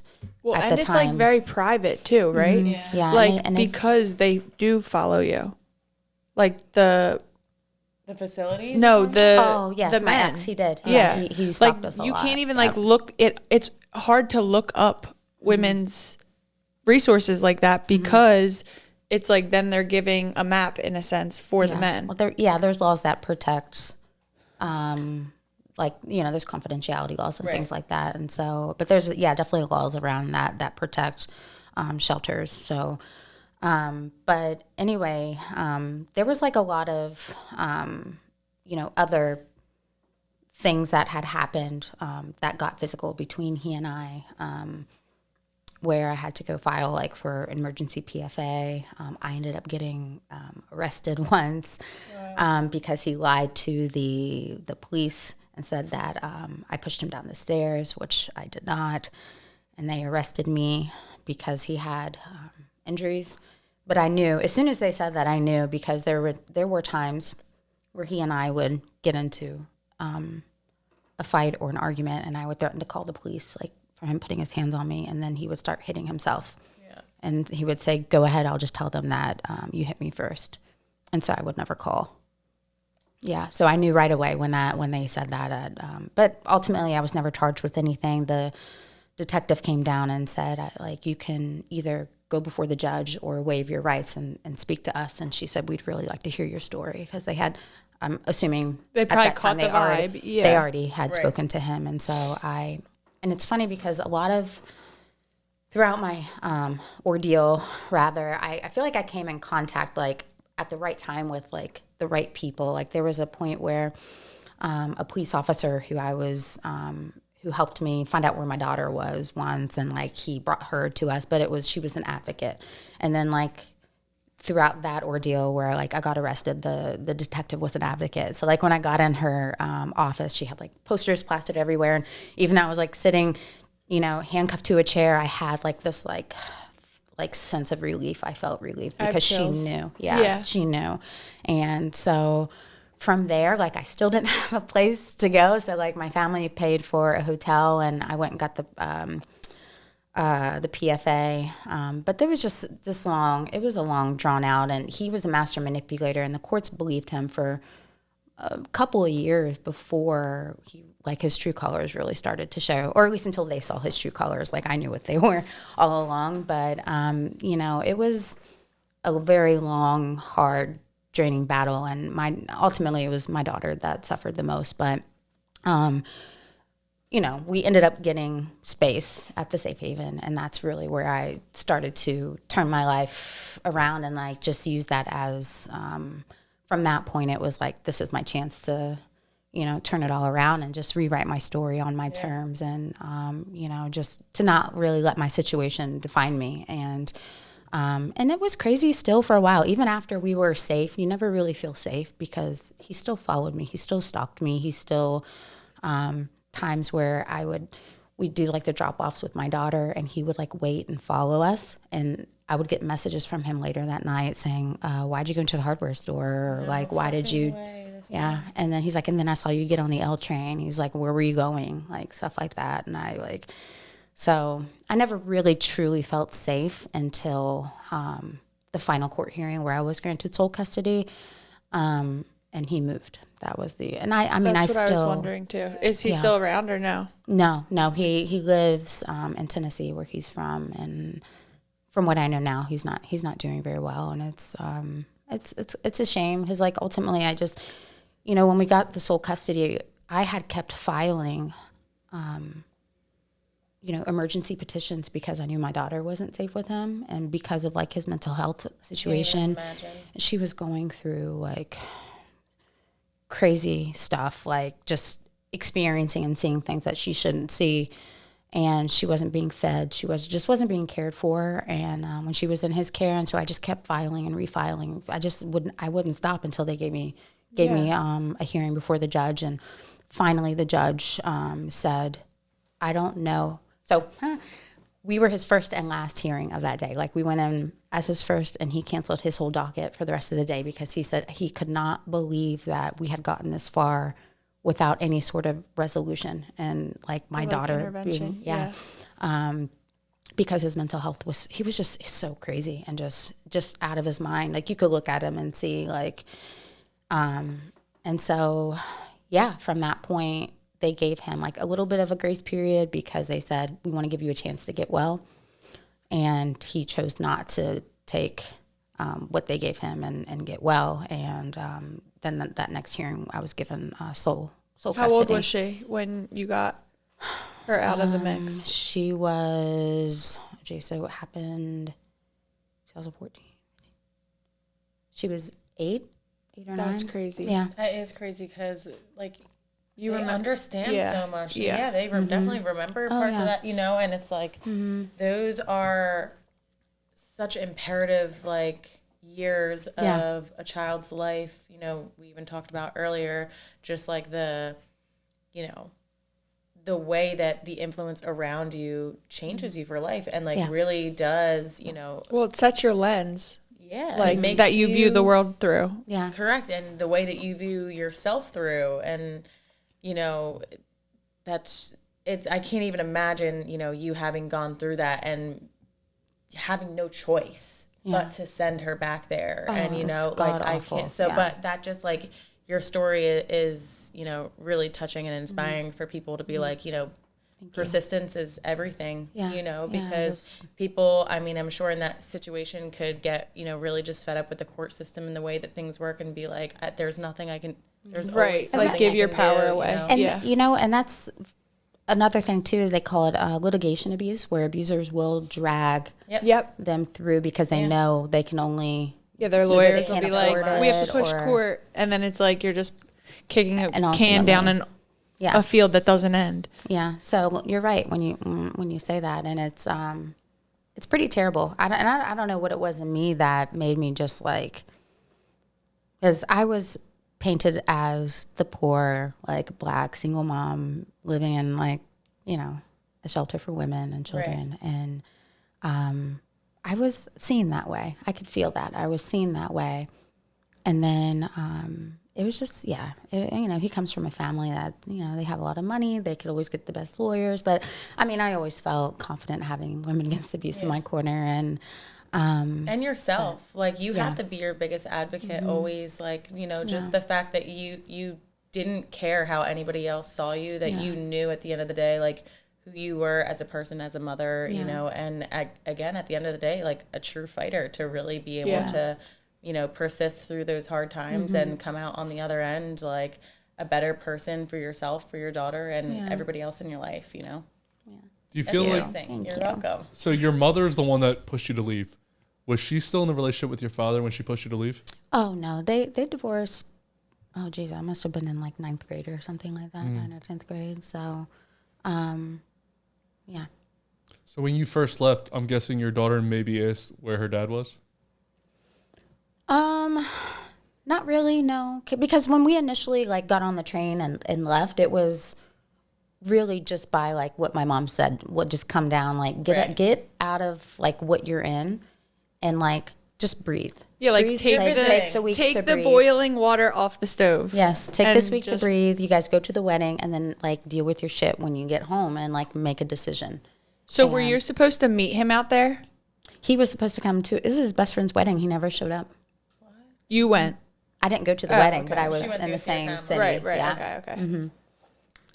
at the it's time, like very private too, right? yeah, Like, and they because they do follow you. Like the facilities? oh yes, the my men. ex, he did. Yeah, he stopped like us a you lot. can't even like look it. It's hard to look up women's resources like that because it's like then they're giving a map in a sense for the men. Well, there's laws that protect, there's confidentiality laws and things like that. And so, but there's definitely laws around that protect shelters. So. But anyway, there was like a lot of, other things that had happened that got physical between he and I, where I had to go file like for emergency PFA. I ended up getting arrested once because he lied to the police and said that I pushed him down the stairs, which I did not. And they arrested me because he had injuries, But I knew, as soon as they said that, I knew, because there were times where he and I would get into a fight or an argument, and I would threaten to call the police, like, for him putting his hands on me, and then he would start hitting himself. Yeah. And he would say, go ahead, I'll just tell them that you hit me first. And so I would never call. Yeah, so I knew right away when they said that. But ultimately, I was never charged with anything. The detective came down and said, like, you can either go before the judge or waive your rights and speak to us. And she said, we'd really like to hear your story, because they had, I'm assuming They at probably that time caught the vibe. Yeah. they already had spoken to him. And so and it's funny because a lot of, throughout my ordeal, rather, I feel like I came in contact, like, at the right time with, like, the right people. Like, there was a point where a police officer who I was, who helped me find out where my daughter was once, and, like, he brought her to us, but she was an advocate. And then, like, throughout that ordeal where, like, I got arrested, the detective was an advocate. So, like, when I got in her office, she had, like, posters plastered everywhere. And even I was, like, sitting, handcuffed to a chair, I had, like, this, like sense of relief. I felt relief because she knew. Yeah, she knew. And so from there, like, I still didn't have a place to go. So, like, my family paid for a hotel, and I went and got the PFA. But there was just this long, it was a long drawn out, and he was a master manipulator, and the courts believed him for a couple of years before his true colors really started to show, or at least until they saw his true colors. Like, I knew what they were all along, but it was a very long, hard, draining battle, and ultimately it was my daughter that suffered the most. But we ended up getting space at the safe haven, and that's really where I started to turn my life around, and, like, just use that as from that point, it was like, this is my chance to turn it all around and just rewrite my story on my terms, and just to not really let my situation define me. And it was crazy still for a while. Even after we were safe, you never really feel safe, because he still followed me. He still stalked me. He still, times where we'd do, like, the drop-offs with my daughter, and he would, like, wait and follow us. And I would get messages from him later that night saying, why'd you go into the hardware store? Or, like, why did you... Yeah. And then he's like, and then I saw you get on the L train. He's like, where were you going? Like, stuff like that. And so I never really truly felt safe until the final court hearing where I was granted sole custody, and he moved. That was and I mean, That's I what still... I was wondering too. Is he still around or no? No, he lives in Tennessee, where he's from, and from what I know now, he's not doing very well, and it's a shame, because, like, ultimately I just, when we got the sole custody, I had kept filing emergency petitions, because I knew my daughter wasn't safe with him, and because of, like, his mental health situation. She was going through, like, crazy stuff, like, just experiencing and seeing things that she shouldn't see, and she wasn't being fed. She wasn't being cared for, and when she was in his care, and so I just kept filing and refiling. I wouldn't stop until they gave me a hearing before the judge, and finally the judge said, I don't know. So we were his first and last hearing of that day. Like, we went in as his first, and he canceled his whole docket for the rest of the day, because he said he could not believe that we had gotten this far without any sort of resolution. And, like, my daughter being, because his mental health he was just so crazy and just out of his mind. Like, you could look at him and see, like, and so, from that point, they gave him, like, a little bit of a grace period, because they said, we want to give you a chance to get well. And he chose not to take what they gave him and get well. And then that next hearing, I was given sole custody. How old was she when you got her out of the mix? She was, so what happened, 2014. She was 8 or 9. That's crazy. Yeah. That is crazy, because, like, you understand so much. Yeah. They definitely remember parts of that, and it's like, those are such imperative, like, years of a child's life. We even talked about earlier, just like the way that the influence around you changes you for life, and, like, really does, Well, it sets your lens. Yeah. it like makes that you view the world through. Yeah. Correct. And the way that you view yourself through. And, you know, I can't even imagine, you know, you having gone through that and having no choice but to send her back there. And, you know, like I can't, but that just like your story is, you know, really touching and inspiring for people to be like, you know, persistence is everything, you know, because people, I mean, I'm sure in that situation could get, you know, really just fed up with the court system and the way that things work and be like, there's nothing I can, there's always Like something give I your can power do, away. you know? And, you know, and that's another thing too, is they call it litigation abuse, where abusers will drag Yep. them through because they know they can only. Yeah, their so lawyers they will can't be like, afford we have it, to push or- court, and then it's like you're just kicking a And can down ultimately- a field that doesn't end. Yeah, so you're right when you say that, and it's pretty terrible. I don't know what it was in me that made me just like, because I was painted as the poor, like Black single mom living in like, you know, a shelter for women and children, and I was seen that way. I could feel that I was seen that way, and then it was just, you know, he comes from a family that, you know, they have a lot of money. They could always get the best lawyers. But, I mean, I always felt confident having women against abuse in my corner. And yourself. Like, you have to be your biggest advocate always. Like, you know, just the fact that you didn't care how anybody else saw you, that you knew at the end of the day, like, who you were as a person, as a mother, you know. And, again, at the end of the day, like, a true fighter to really be able to, you know, persist through those hard times and come out on the other end like a better person for yourself, for your daughter, and everybody else in your life, you know? Do you feel like, amazing. You're welcome. so your mother's the one that pushed you to leave. Was she still in the relationship with your father when she pushed you to leave? oh, no, they divorced. Oh, geez, I must have been in like 9th grade or something like that, 9th or 10th grade. So, yeah. So when you first left, I'm guessing your daughter maybe asked where her dad was? Not really, no. Because when we initially like got on the train and left, it was really just by like what my mom said, would just come down, like get out of like what you're in and like just breathe. Yeah, like breathe, take the week to the breathe. boiling water off the stove. Yes, take and this week to just- breathe. You guys go to the wedding and then like deal with your shit when you get home and like make a decision. So were you supposed to meet him out there? He was supposed to come to, it was his best friend's wedding. He never showed up. You went. I didn't go to the wedding, okay. but I was She went in to the go see her same family. city. Right. Yeah. Okay.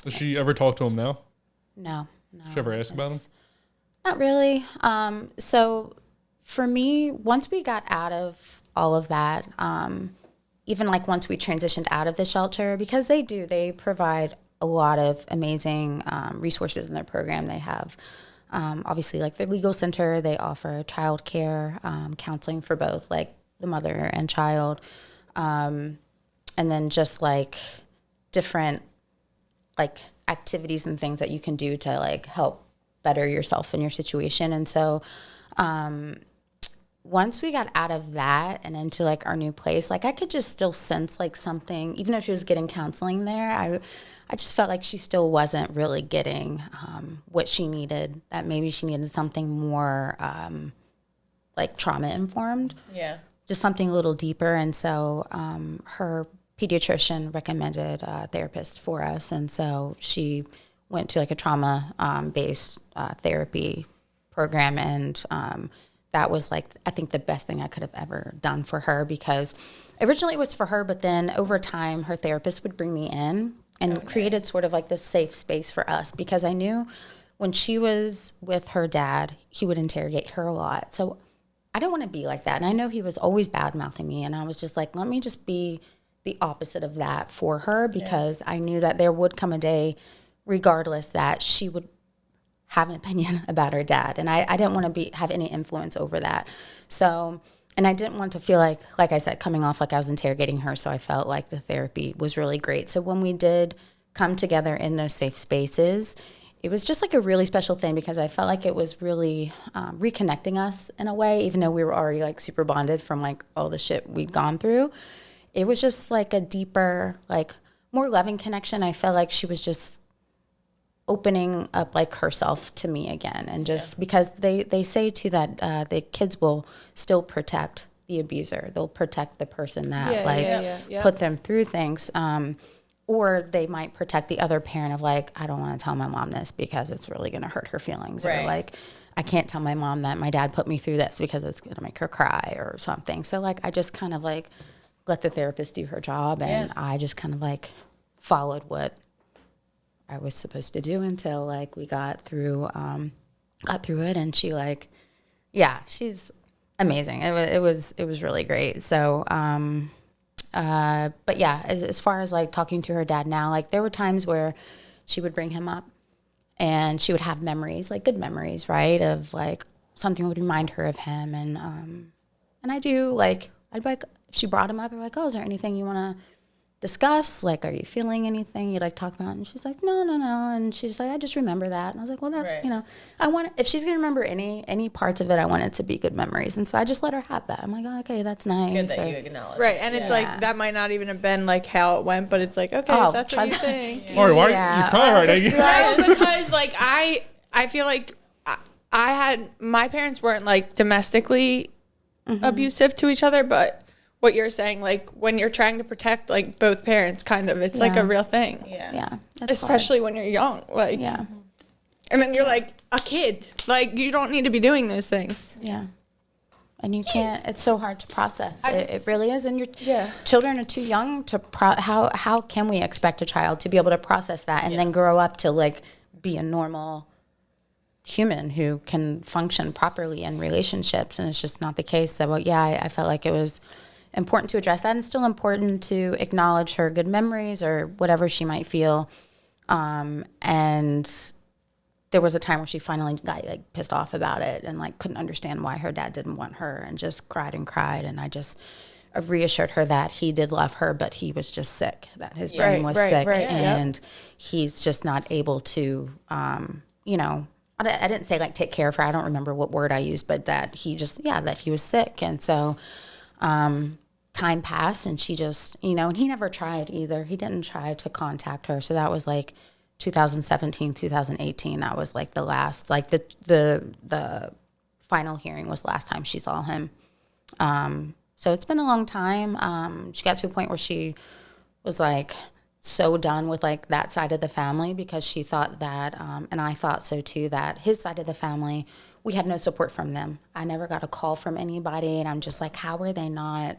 Does she ever talk to him now? No. She ever ask about him? Not really. So for me, once we got out of all of that, even like once we transitioned out of the shelter, because they provide a lot of amazing resources in their program. They have obviously like their legal center. They offer childcare, counseling for both like the mother and child, and then just like different like activities and things that you can do to like help better yourself in your situation. And so once we got out of that and into like our new place, like I could just still sense like something, even though she was getting counseling there, I just felt like she still wasn't really getting what she needed, that maybe she needed something more like trauma informed. Yeah. Just something a little deeper. And so her pediatrician recommended a therapist for us. And so she went to like a trauma based therapy program. And that was like, I think the best thing I could have ever done for her, because originally it was for her, but then over time her therapist would bring me in and created sort of like this safe space for us, because I knew when she was with her dad, he would interrogate her a lot. So I don't want to be like that. And I know he was always bad mouthing me. And I was just like, let me just be the opposite of that for her, because I knew that there would come a day, regardless, that she would have an opinion about her dad. And I didn't want to have any influence over that. So, and I didn't want to feel like I said, coming off like I was interrogating her. So I felt like the therapy was really great. So when we did come together in those safe spaces, it was just like a really special thing, because I felt like it was really reconnecting us in a way, even though we were already like super bonded from like all the shit we'd gone through. It was just like a deeper, like more loving connection. I felt like she was just opening up like herself to me again. And just because they say too that the kids will still protect the abuser. They'll protect the person that Yeah. put them through things. Or they might protect the other parent of like, I don't want to tell my mom this because it's really going to hurt her feelings. Right. Or like, I can't tell my mom that my dad put me through this because it's going to make her cry or something. So like, I just kind of like let the therapist do her job, and I just kind of like followed what I was supposed to do until like we got through it. And she like, yeah, she's amazing. It was really great. So, but yeah, as far as like talking to her dad now, like there were times where she would bring him up and she would have memories, like good memories, right? Of like something would remind her of him. And I do like, I'd be like, if she brought him up, I'd be like, oh, is there anything you want to discuss? Like, are you feeling anything you'd like talk about? And she's like, no. And she's like, I just remember that. And I was like, well, that, you know, I want, if she's going to remember any parts of it, I want it to be good memories. And so I just let her have that. I'm like, oh, okay, that's nice. It's good that you acknowledge. Right, and it's like that might not even have been like how it went, but it's like, okay, if that's what you think. Maury, why are you crying right now? No, because like I feel like I had, my parents weren't like domestically abusive to each other, but what you're saying, like when you're trying to protect like both parents, kind of, it's like a real thing. Yeah. Especially when you're young, like. Yeah. And then you're like a kid, like you don't need to be doing those things. Yeah. And you can't, it's so hard to process. It really is. And your children are too young to, how can we expect a child to be able to process that and then grow up to like be a normal human who can function properly in relationships? And it's just not the case. So, I felt like it was important to address that, and still important to acknowledge her good memories or whatever she might feel. And there was a time where she finally got like pissed off about it and like couldn't understand why her dad didn't want her, and just cried. And I just reassured her that he did love her, but he was just sick, that his brain was sick, and he's just not able to, you know, I didn't say like take care of her. I don't remember what word I used, but that he just, that he was sick. And so, time passed, and she just, you know, and he never tried either. He didn't try to contact her. So that was like 2017, 2018. That was like the last, like the final hearing was the last time she saw him. So it's been a long time. She got to a point where she was like so done with like that side of the family, because she thought that, and I thought so too, that his side of the family, we had no support from them. I never got a call from anybody, and I'm just like, how are they not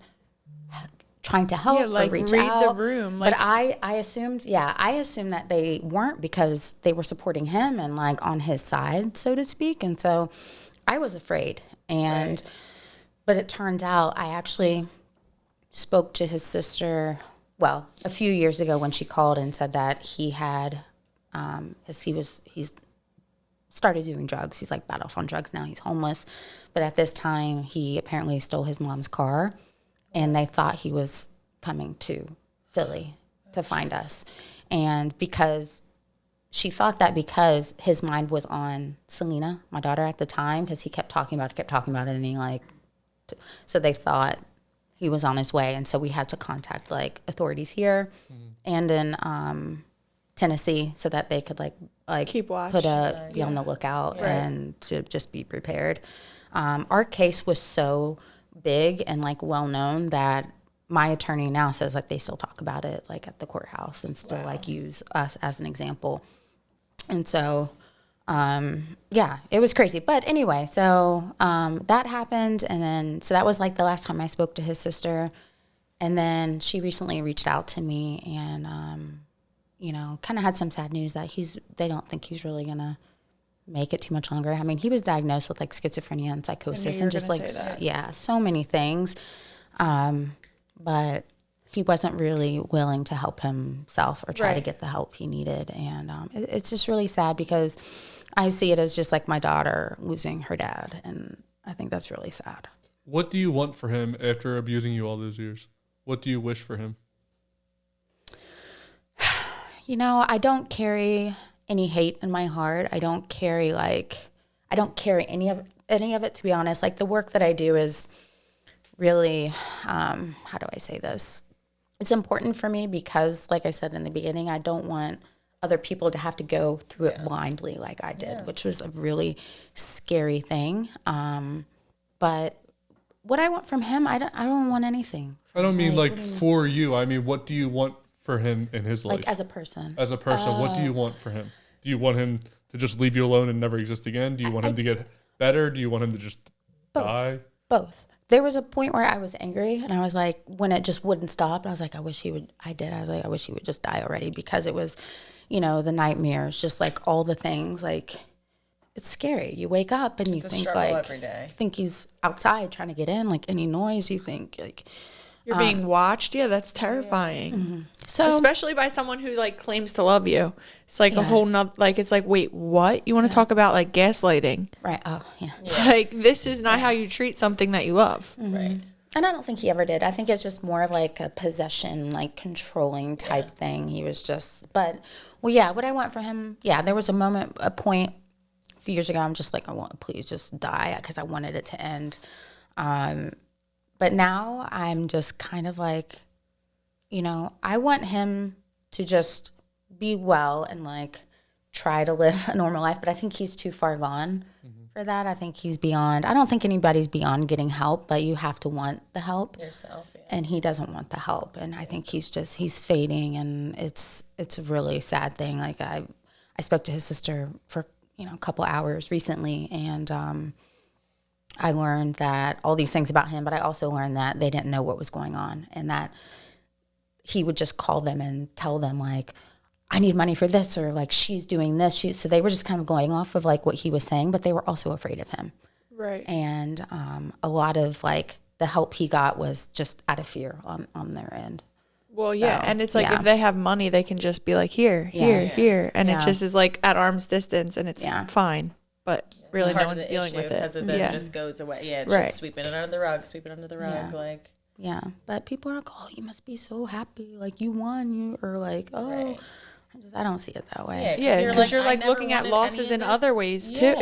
trying to help like or reach read out? the room? Like, but I assumed that they weren't, because they were supporting him and like on his side, so to speak. And so I was afraid. And but it turned out I actually spoke to his sister, well, a few years ago, when she called and said that he had, he's started doing drugs. He's like bad off on drugs now. He's homeless. But at this time, he apparently stole his mom's car, and they thought he was coming to Philly to find us. And because she thought that because his mind was on Selena, my daughter at the time, because he kept talking about it, and he like, so they thought he was on his way. And so we had to contact like authorities here and in Tennessee, so that they could like keep watch, be on the lookout and to just be prepared. Our case was so big and like well known that my attorney now says like they still talk about it like at the courthouse and still like use us as an example. And so it was crazy. But anyway, so that happened, and then so that was like the last time I spoke to his sister. And then she recently reached out to me and you know, kind of had some sad news that they don't think he's really gonna make it too much longer. I mean, he was diagnosed with like schizophrenia and psychosis and just like so many things. But he wasn't really willing to help himself or try to get the help he needed. And it's just really sad, because I see it as just like my daughter losing her dad, and I think that's really sad. What do you want for him after abusing you all those years? What do you wish for him? You know, I don't carry any hate in my heart. I don't carry any of it, to be honest. Like, the work that I do is really, how do I say this? It's important for me because, like I said in the beginning, I don't want other people to have to go through it blindly like I did, which was a really scary thing. But what I want from him, I don't want anything. I don't mean like for you. I mean, what do you want for him in his life? Like as a person. As a person, what do you want for him? Do you want him to just leave you alone and never exist again? Do you want him to get better? Do you want him to just die? Both. There was a point where I was angry, and I was like, when it just wouldn't stop, I was like, I wish he would just die already, because it was, you know, the nightmares, just like all the things, like, it's scary. You wake up and you think like, every day. you think he's outside trying to get in, like any noise, you think like, You're being watched. Yeah, that's terrifying. Mm-hmm. So especially by someone who like claims to love you. It's like a whole nother, like, it's like, wait, what? You want to talk about like gaslighting? right. Oh yeah. Like, this is not how you treat something that you love. Right. And I don't think he ever did. I think it's just more of like a possession, like controlling type thing. He was just, but well, yeah, what I want for him, there was a point a few years ago, I'm just like, I want, please just die, because I wanted it to end. But now I'm just kind of like, you know, I want him to just be well and like try to live a normal life. But I think he's too far gone for that. I think he's beyond, I don't think anybody's beyond getting help, but you have to want the help Yourself, yeah. and he doesn't want the help. And I think he's fading, and it's a really sad thing. Like I spoke to his sister for, you know, a couple hours recently, and, I learned that all these things about him, but I also learned that they didn't know what was going on, and that he would just call them and tell them like, I need money for this, or like, she's doing this. So they were just kind of going off of like what he was saying, but they were also afraid of him. Right. And a lot of like the help he got was just out of fear on their end. Well, yeah. So, And it's like, yeah. if they have money, they can just be like, here. And it just is like at arm's distance, and it's fine. But really, no one's dealing with it. Because it then just goes away. Yeah, it's just sweeping it under the rug, like. Yeah, but people are like, oh, you must be so happy, like you won, you or like, oh, I don't see it that way. Yeah, because you're like looking at losses in other ways too.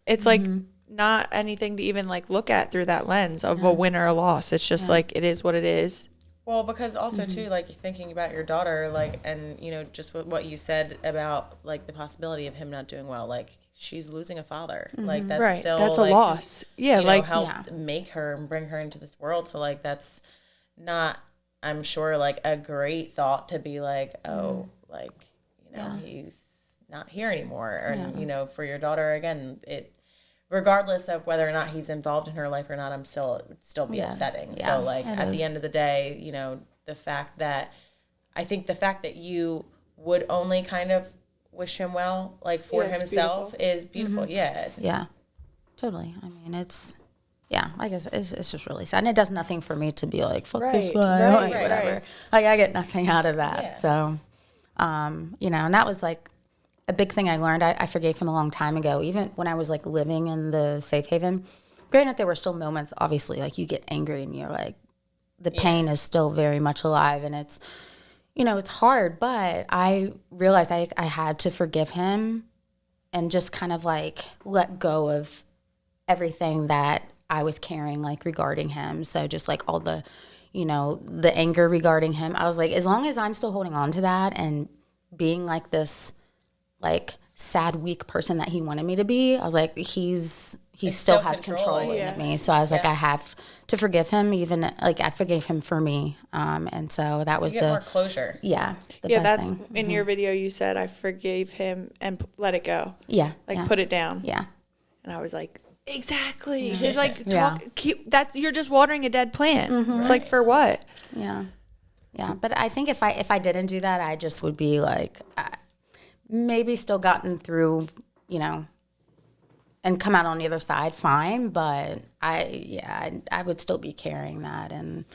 It's like not anything to even like look at through that lens of a win or a loss. It's just like, it is what it is. Well, because also too, like, you're thinking about your daughter, like, and you know, just what you said about like the possibility of him not doing well, like she's losing a father, like that's still that's like, a loss. Yeah, you like know, helped make her and bring her into this world. So like that's not, I'm sure, like a great thought to be like, oh, like, you know, he's not here anymore, and you know, for your daughter again, it. Regardless of whether or not he's involved in her life or not, it would still be upsetting. Yeah, so like at the end of the day, you know, the fact that you would only kind of wish him well, like for himself, is beautiful. Yeah. Yeah, totally. I mean, it's, like I said, it's just really sad. And it does nothing for me to be like, fuck this guy, like, whatever. Like, I get nothing out of that. Yeah. So, you know, and that was like a big thing I learned. I forgave him a long time ago, even when I was like living in the safe haven. Granted, there were still moments, obviously, like you get angry and you're like, the pain is still very much alive, and it's, you know, it's hard, but I realized I had to forgive him and just kind of like let go of everything that I was carrying, like regarding him. So just like all the, you know, the anger regarding him, I was like, as long as I'm still holding on to that and being like this, like sad, weak person that he wanted me to be, I was like, he still has control of me. So I was like, I have to forgive him, even like I forgave him for me. And so that was get more closure. The that's best thing. in your video. You said I forgave him and let it go. Yeah. Like put it down. Yeah. And I was like, exactly. It's like that's, you're just watering a dead plant. It's like, for what? Yeah. Yeah. But I think if I didn't do that, I just would be like, maybe still gotten through, you know, and come out on the other side fine, but I would still be carrying that, and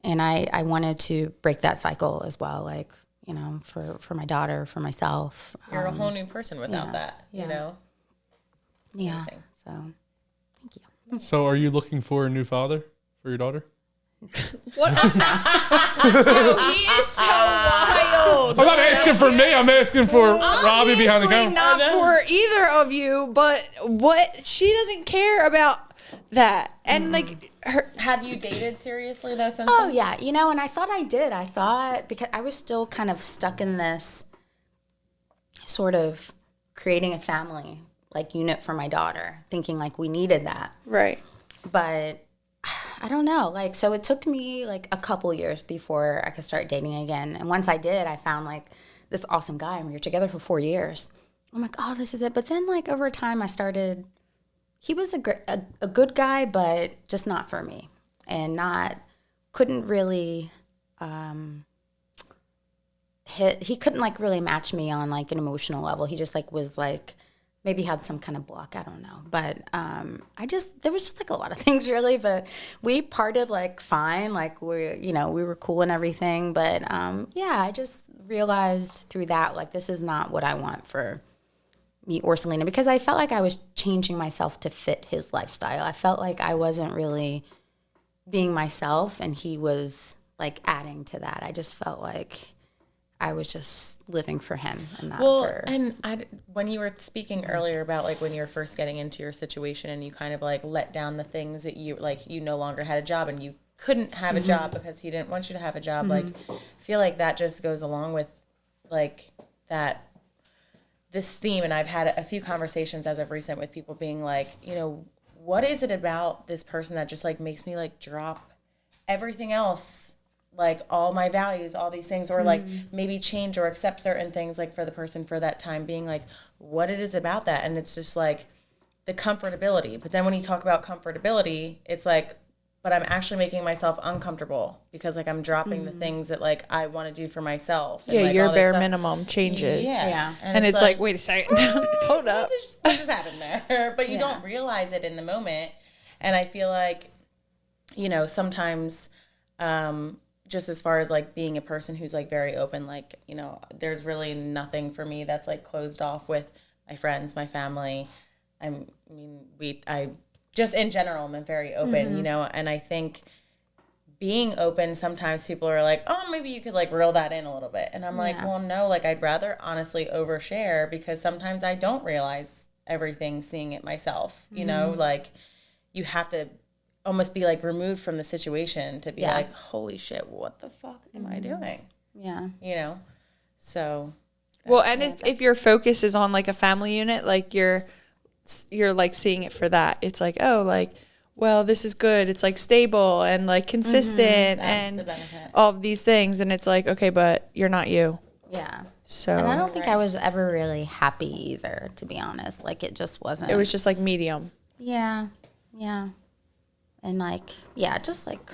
I wanted to break that cycle as well, like, you know, for my daughter, for myself. You're a whole new person without that, you know? Yeah. Amazing. So, thank you. So are you looking for a new father for your daughter? What? Yo, he is so wild. I'm not asking for me. I'm asking for Robbie behind the Obviously camera. not for either of you, but what, she doesn't care about that. And like, Have you dated seriously though since Oh then? yeah, you know, and I thought I did. I thought, because I was still kind of stuck in this sort of creating a family like unit for my daughter, thinking like we needed that. right. But I don't know. Like, so it took me like a couple years before I could start dating again. And once I did, I found like this awesome guy, and we were together for 4 years. I'm like, oh, this is it. But then like over time, he was a good guy, but just not for me, and couldn't really he couldn't like really match me on like an emotional level. He just like was like, maybe had some kind of block, I don't know. But there was just like a lot of things really, but we parted like fine, like we were cool and everything. But yeah, I just realized through that, like, this is not what I want for me or Selena, because I felt like I was changing myself to fit his lifestyle. I felt like I wasn't really being myself, and he was like adding to that. I just felt like I was just living for him and not for... And when you were speaking earlier about like when you were first getting into your situation and you kind of like let down the things that you like, you no longer had a job and you couldn't have a job because he didn't want you to have a job. Like, I feel like that just goes along with like this theme. And I've had a few conversations as of recent with people being like, what is it about this person that just like makes me like drop everything else, like all my values, all these things, or like maybe change or accept certain things like for the person for that time being, like what it is about that. And it's just like the comfortability. But then when you talk about comfortability, it's like, but I'm actually making myself uncomfortable because like I'm dropping the things that like I want to do for myself. And, Yeah, like, your all this bare stuff. minimum changes. Yeah. And it's like, wait a second. Hold up. What just happened there? But you don't realize it in the moment. And I feel like, sometimes just as far as like being a person who's like very open, like, there's really nothing for me that's like closed off with my friends, my family. I just in general, I'm very open, and I think being open, sometimes people are like, oh, maybe you could like reel that in a little bit. And I'm like, well, no, like I'd rather honestly overshare, because sometimes I don't realize everything seeing it myself, like you have to almost be like removed from the situation to be like, holy shit, what the fuck am I doing? Yeah. So. Well, and if your focus is on like a family unit, like you're like seeing it for that. It's like, oh, like, well, this is good. It's like stable and like consistent and all of these things. And it's like, okay, but you're not you. Yeah. So. And I don't think I was ever really happy either, to be honest. Like, it just wasn't. It was just like medium. Yeah. Yeah. And like, just like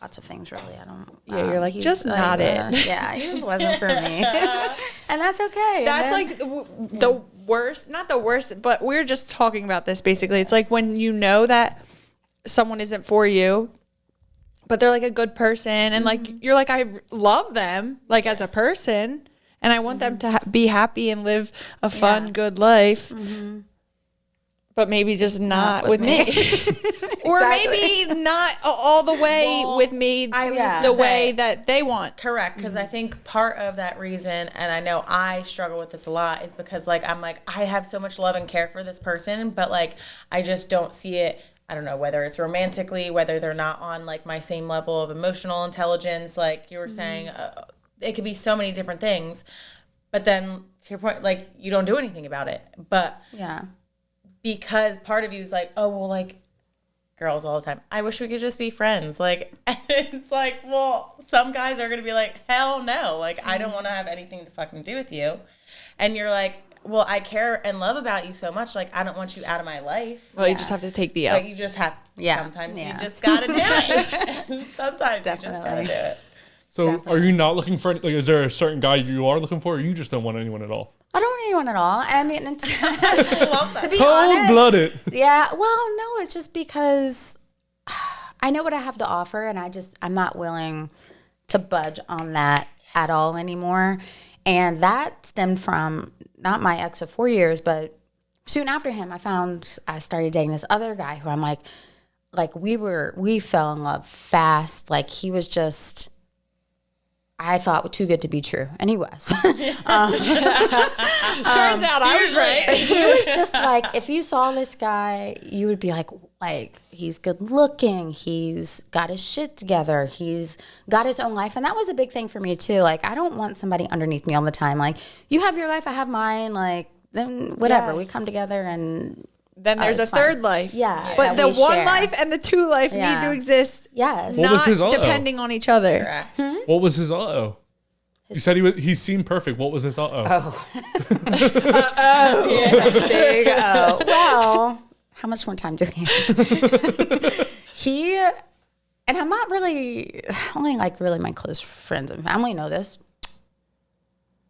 lots of things really. I don't. Yeah, you're like, he's just not it. Yeah, he just wasn't for me. And that's okay. That's like the worst, not the worst, but we're just talking about this basically. It's like when you know that someone isn't for you, but they're like a good person, and like you're like, I love them like as a person, and I want them to be happy and live a fun, good life. But maybe just not with me. Or maybe not all the way with me the way that they want. Correct, because I think part of that reason, and I know I struggle with this a lot, is because like I'm like, I have so much love and care for this person, but like I just don't see it. I don't know, whether it's romantically, whether they're not on like my same level of emotional intelligence, like you were saying, it could be so many different things. But then to your point, like you don't do anything about it. But because part of you is like, oh, well, like girls all the time, I wish we could just be friends. Like, and it's like, well, some guys are going to be like, hell no. Like, I don't want to have anything to fucking do with you. And you're like, well, I care and love about you so much. Like, I don't want you out of my life. Well, you just have to take the L. Like, you just have, sometimes you just got to do it. Sometimes you just got to do it. So are you not looking for, like, is there a certain guy you are looking for, or you just don't want anyone at all? I don't want anyone at all. I mean, to be honest. Cold-blooded. Yeah. Well, no, it's just because I know what I have to offer, and I'm not willing to budge on that at all anymore. And that stemmed from not my ex of 4 years, but soon after him, I started dating this other guy who I'm like we fell in love fast. Like, he was just, I thought, too good to be true. And he was. Turns out I was right. He was just like, if you saw this guy, you would be like, he's good looking. He's got his shit together. He's got his own life. And that was a big thing for me too. Like, I don't want somebody underneath me all the time. Like, you have your life, I have mine. Like, then whatever. Yes. We come together and Then there's a it's fine. third life. Yeah, But that the we one share. life and the two life Yeah. need to exist. Yes. What was Not his uh-oh? depending on each other. Correct. What was his uh-oh? You said he seemed perfect. What was his uh-oh? Big O. Well, how much more time do we have? He, and I'm not really, only like really my close friends and family know this,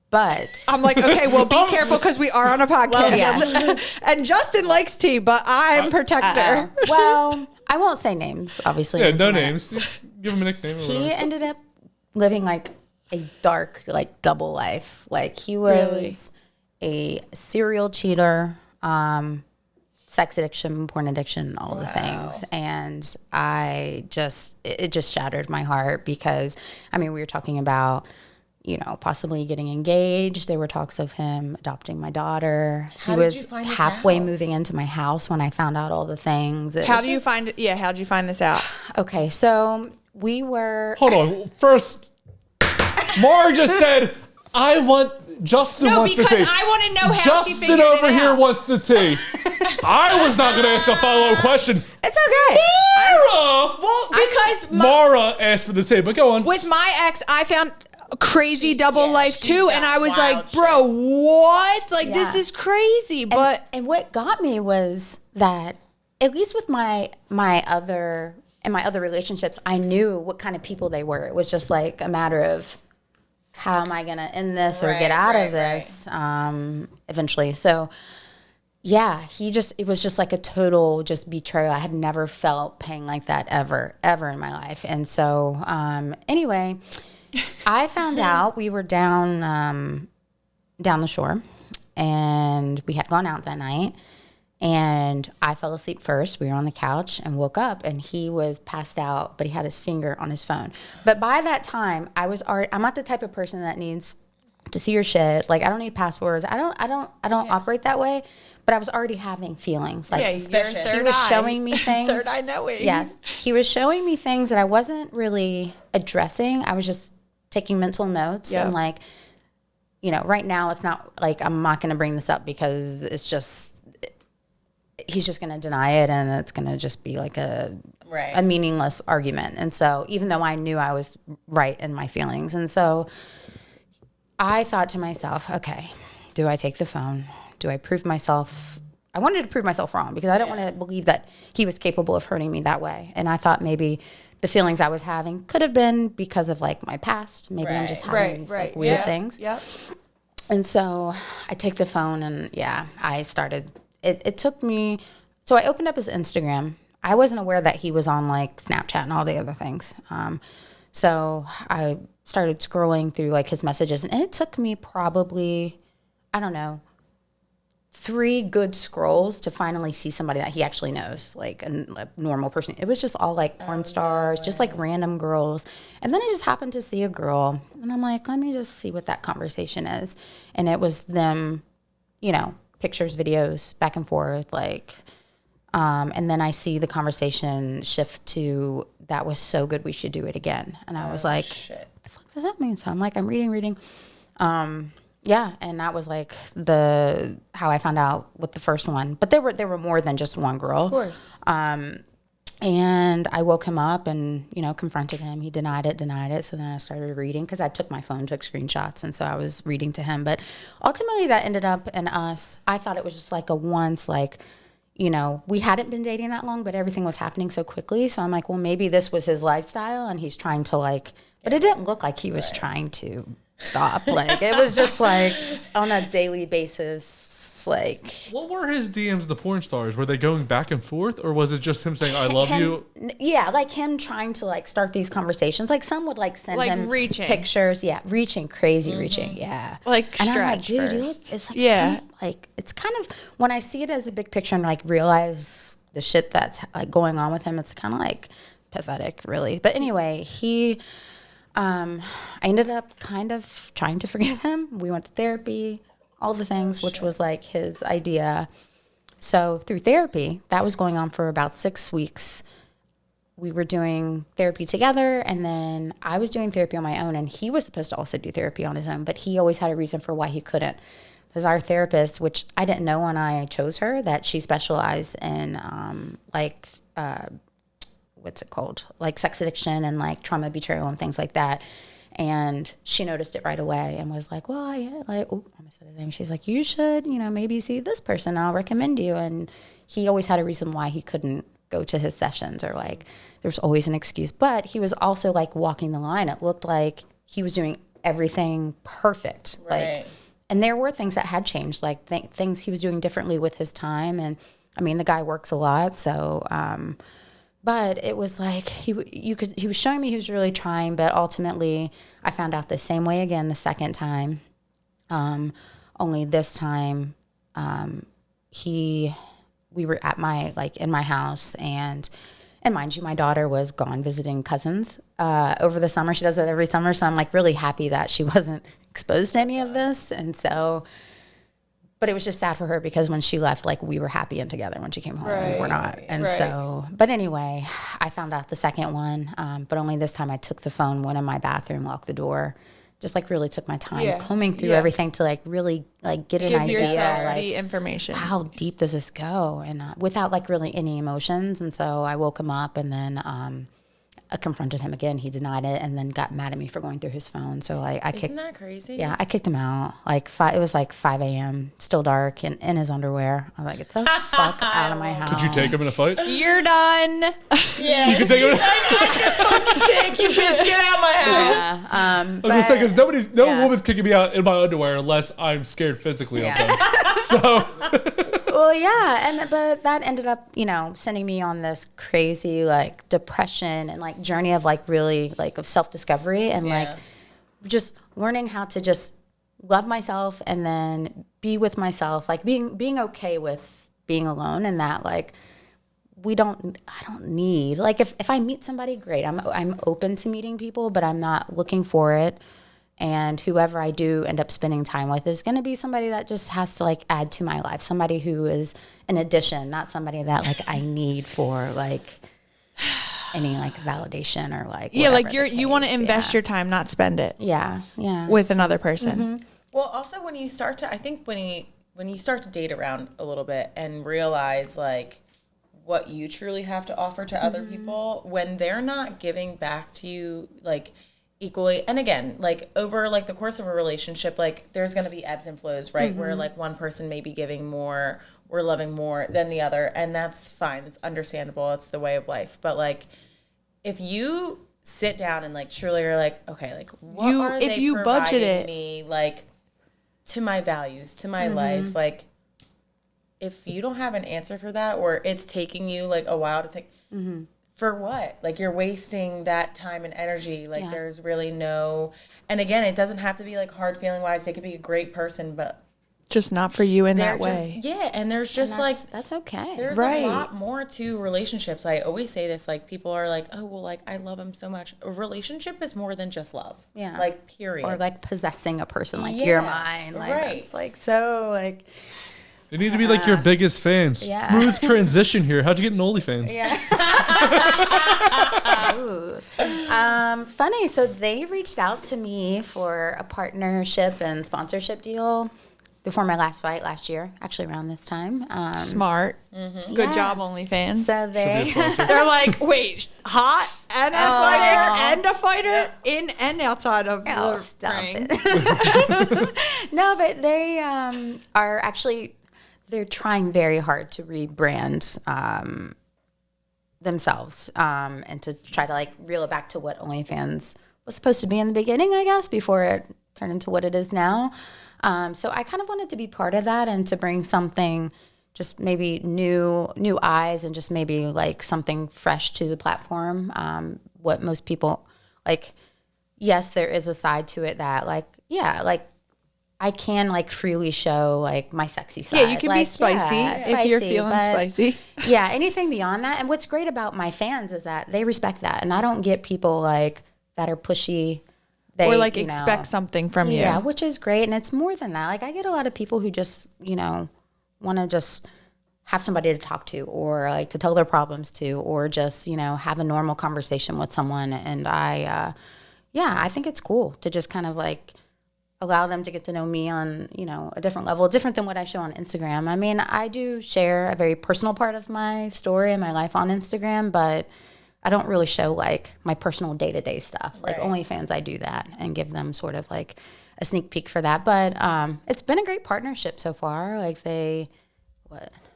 but I'm like, okay, well, be careful because we are on a podcast. Well, yeah. And Justin likes tea, but I'm protector. well, I won't say names, obviously. Yeah, no names. Give him a nickname. Or He whatever. ended up living like a dark, like double life. Like he was a serial cheater, sex addiction, porn addiction, all the things. And it just shattered my heart because, I mean, we were talking about, you know, possibly getting engaged. There were talks of him adopting my daughter. How He did was you find this halfway out? moving into my house when I found out all the things. It How was do you just- find it? Yeah, how'd you find this out? Okay, so we were. Hold on. First, Maura just said, I want Justin No, wants the because tea. I want to know how she Justin figured over it here out. wants the tea. I was not going to ask a follow-up question. It's okay. Maura! Well, because Maura asked for the tea, but go on. with my ex, I found a crazy double life she's too, got and I was wild like, bro, what? Like, this Yeah. is crazy. But and what got me was that at least with my other relationships, I knew what kind of people they were. It was just like a matter of how am I going to end this or get Right, out right, of this eventually. So yeah, it was just like a total just betrayal. I had never felt pain like that ever in my life. And so anyway, I found out we were down the shore and we had gone out that night. And I fell asleep first. We were on the couch and woke up, and he was passed out, but he had his finger on his phone. But by that time, I'm not the type of person that needs to see your shit. Like, I don't need passwords. I don't operate that way. But I was already having feelings. Like, yeah, suspicious. he was showing me things. Third eye knowing. Yes, he was showing me things that I wasn't really addressing. I was just taking mental notes Yeah. and like, you know, right now it's not like I'm not going to bring this up because it's just he's just going to deny it and it's going to just be like a meaningless argument. And so even though I knew I was right in my feelings, and so I thought to myself, okay, do I take the phone? Do I prove myself? I wanted to prove myself wrong because I don't want to believe that he was capable of hurting me that way. And I thought maybe the feelings I was having could have been because of like my past. Maybe I'm just having these like weird things. Yep. And so I take the phone and I started, it took me, so I opened up his Instagram. I wasn't aware that he was on like Snapchat and all the other things. So I started scrolling through like his messages and it took me probably, I don't know, 3 good scrolls to finally see somebody that he actually knows, like a normal person. It was just all like porn stars, just like random girls. And then I just happened to see a girl and I'm like, let me just see what that conversation is. And it was them, you know, pictures, videos, back and forth, like, and then I see the conversation shift to, that was so good, we should do it again. And I was like, what the fuck does that mean? So I'm like, I'm reading. Yeah, and that was like how I found out with the first one. But there were more than just one girl. Of course. And I woke him up and, you know, confronted him. He denied it. So then I started reading because I took my phone, took screenshots. And so I was reading to him. But ultimately that ended up in us. I thought it was just like a once, like, you know, we hadn't been dating that long, but everything was happening so quickly. So I'm like, well, maybe this was his lifestyle and he's trying to like, but it didn't look like he was trying to stop. Like, it was just like on a daily basis, like. What were his DMs, the porn stars? Were they going back and forth, or was it just him saying, I love you? Yeah, like him trying to like start these conversations. Like some would like send Like him reaching. pictures. Yeah, reaching, crazy reaching. Yeah. Like and I'm like, stretch dude, you first. look, it's like, Yeah. it's kind of, when I see it as a big picture and like realize the shit that's like going on with him, it's kind of like pathetic, really. But anyway, I ended up kind of trying to forgive him. We went to therapy, all the things, which was like his idea. So through therapy, that was going on for about 6 weeks. We were doing therapy together, and then I was doing therapy on my own, and he was supposed to also do therapy on his own, but he always had a reason for why he couldn't. because our therapist, which I didn't know when I chose her, that she specialized in what's it called? Like sex addiction and like trauma, betrayal, and things like that. And she noticed it right away and was like, well, I almost said his name. She's like, you should, maybe see this person. I'll recommend you. And he always had a reason why he couldn't go to his sessions, or like there's always an excuse. But he was also like walking the line. It looked like he was doing everything perfect. Right. Like, and there were things that had changed, like things he was doing differently with his time. And I mean, the guy works a lot, so but it was like he was showing me he was really trying, but ultimately I found out the same way again the second time. Only this time we were at in my house, and mind you, my daughter was gone visiting cousins over the summer. She does it every summer, so I'm like really happy that she wasn't exposed to any of this. And so, but it was just sad for her because when she left, like we were happy and together. When she came home, we were not. And so, but anyway, I found out the second one, but only this time I took the phone, went in my bathroom, locked the door, just like really took my time combing through everything to like really like get an idea, like the information. How deep does this go? And without like really any emotions. And so I woke him up, and then I confronted him again. He denied it, and then got mad at me for going through his phone. So I kicked. Isn't that crazy? Yeah, I kicked him out. Like it was like 5 a.m. Still dark, and in his underwear. I was like, get the fuck out of my house. Could you take him in a fight? You're done. Yeah. You could take him. Take you, bitch. Get out my house. Yeah. I was gonna say, because no woman's kicking me out in my underwear unless I'm scared physically of them. So. Well, yeah, but that ended up, sending me on this crazy like depression and like journey of like really like of self-discovery and like just learning how to just love myself and then be with myself, like being okay with being alone, and that like I don't need, like if I meet somebody, great. I'm open to meeting people, but I'm not looking for it. And whoever I do end up spending time with is going to be somebody that just has to like add to my life, somebody who is an addition, not somebody that like I need for like any like validation or like like you want to invest your time, not spend it. Yeah, with another person. Mm-hmm. Well, also when you start to, I think when you start to date around a little bit and realize like what you truly have to offer to other people, when they're not giving back to you like equally, and again, like over like the course of a relationship, like there's going to be ebbs and flows, right? Where like one person may be giving more or loving more than the other, and that's fine. It's understandable. It's the way of life. But like if you sit down and like truly are like, okay, like what are if they you budget providing it me like to my values, to my life, like if you don't have an answer for that, or it's taking you like a while to think, for what? Like you're wasting that time and energy. Like there's really no, and again, it doesn't have to be like hard feeling wise. They could be a great person, but just not for you in that way. And there's just like, that's okay. there's a lot more to relationships. I always say this, like people are like, oh, well, like I love him so much. A relationship is more than just love. Yeah. Like period. Or like possessing a person, like you're mine. Like that's like so like. They need to be like your biggest fans. Yeah. Smooth transition here. How'd you get an OnlyFans? Yeah. Funny. So they reached out to me for a partnership and sponsorship deal before my last fight last year, actually around this time. Smart. Good job, OnlyFans. So they're like, wait, hot and a fighter and a fighter in and outside of the ring. No, but they are actually, they're trying very hard to rebrand themselves and to try to like reel it back to what OnlyFans was supposed to be in the beginning, I guess, before it turned into what it is now. So I kind of wanted to be part of that and to bring something just maybe new eyes and just maybe like something fresh to the platform. What most people like, yes, there is a side to it that like, like I can like freely show like my sexy side. Yeah, you can like, be spicy if you're feeling spicy. Yeah, anything beyond that. And what's great about my fans is that they respect that. And I don't get people like that are pushy. They, or like expect something from you. Yeah, which is great. And it's more than that. Like I get a lot of people who just, want to just have somebody to talk to or like to tell their problems to or just, have a normal conversation with someone. And I think it's cool to just kind of like allow them to get to know me on, you know, a different level, different than what I show on Instagram. I mean, I do share a very personal part of my story and my life on Instagram, but I don't really show like my personal day-to-day stuff. Like OnlyFans, I do that and give them sort of like a sneak peek for that. But it's been a great partnership so far. Like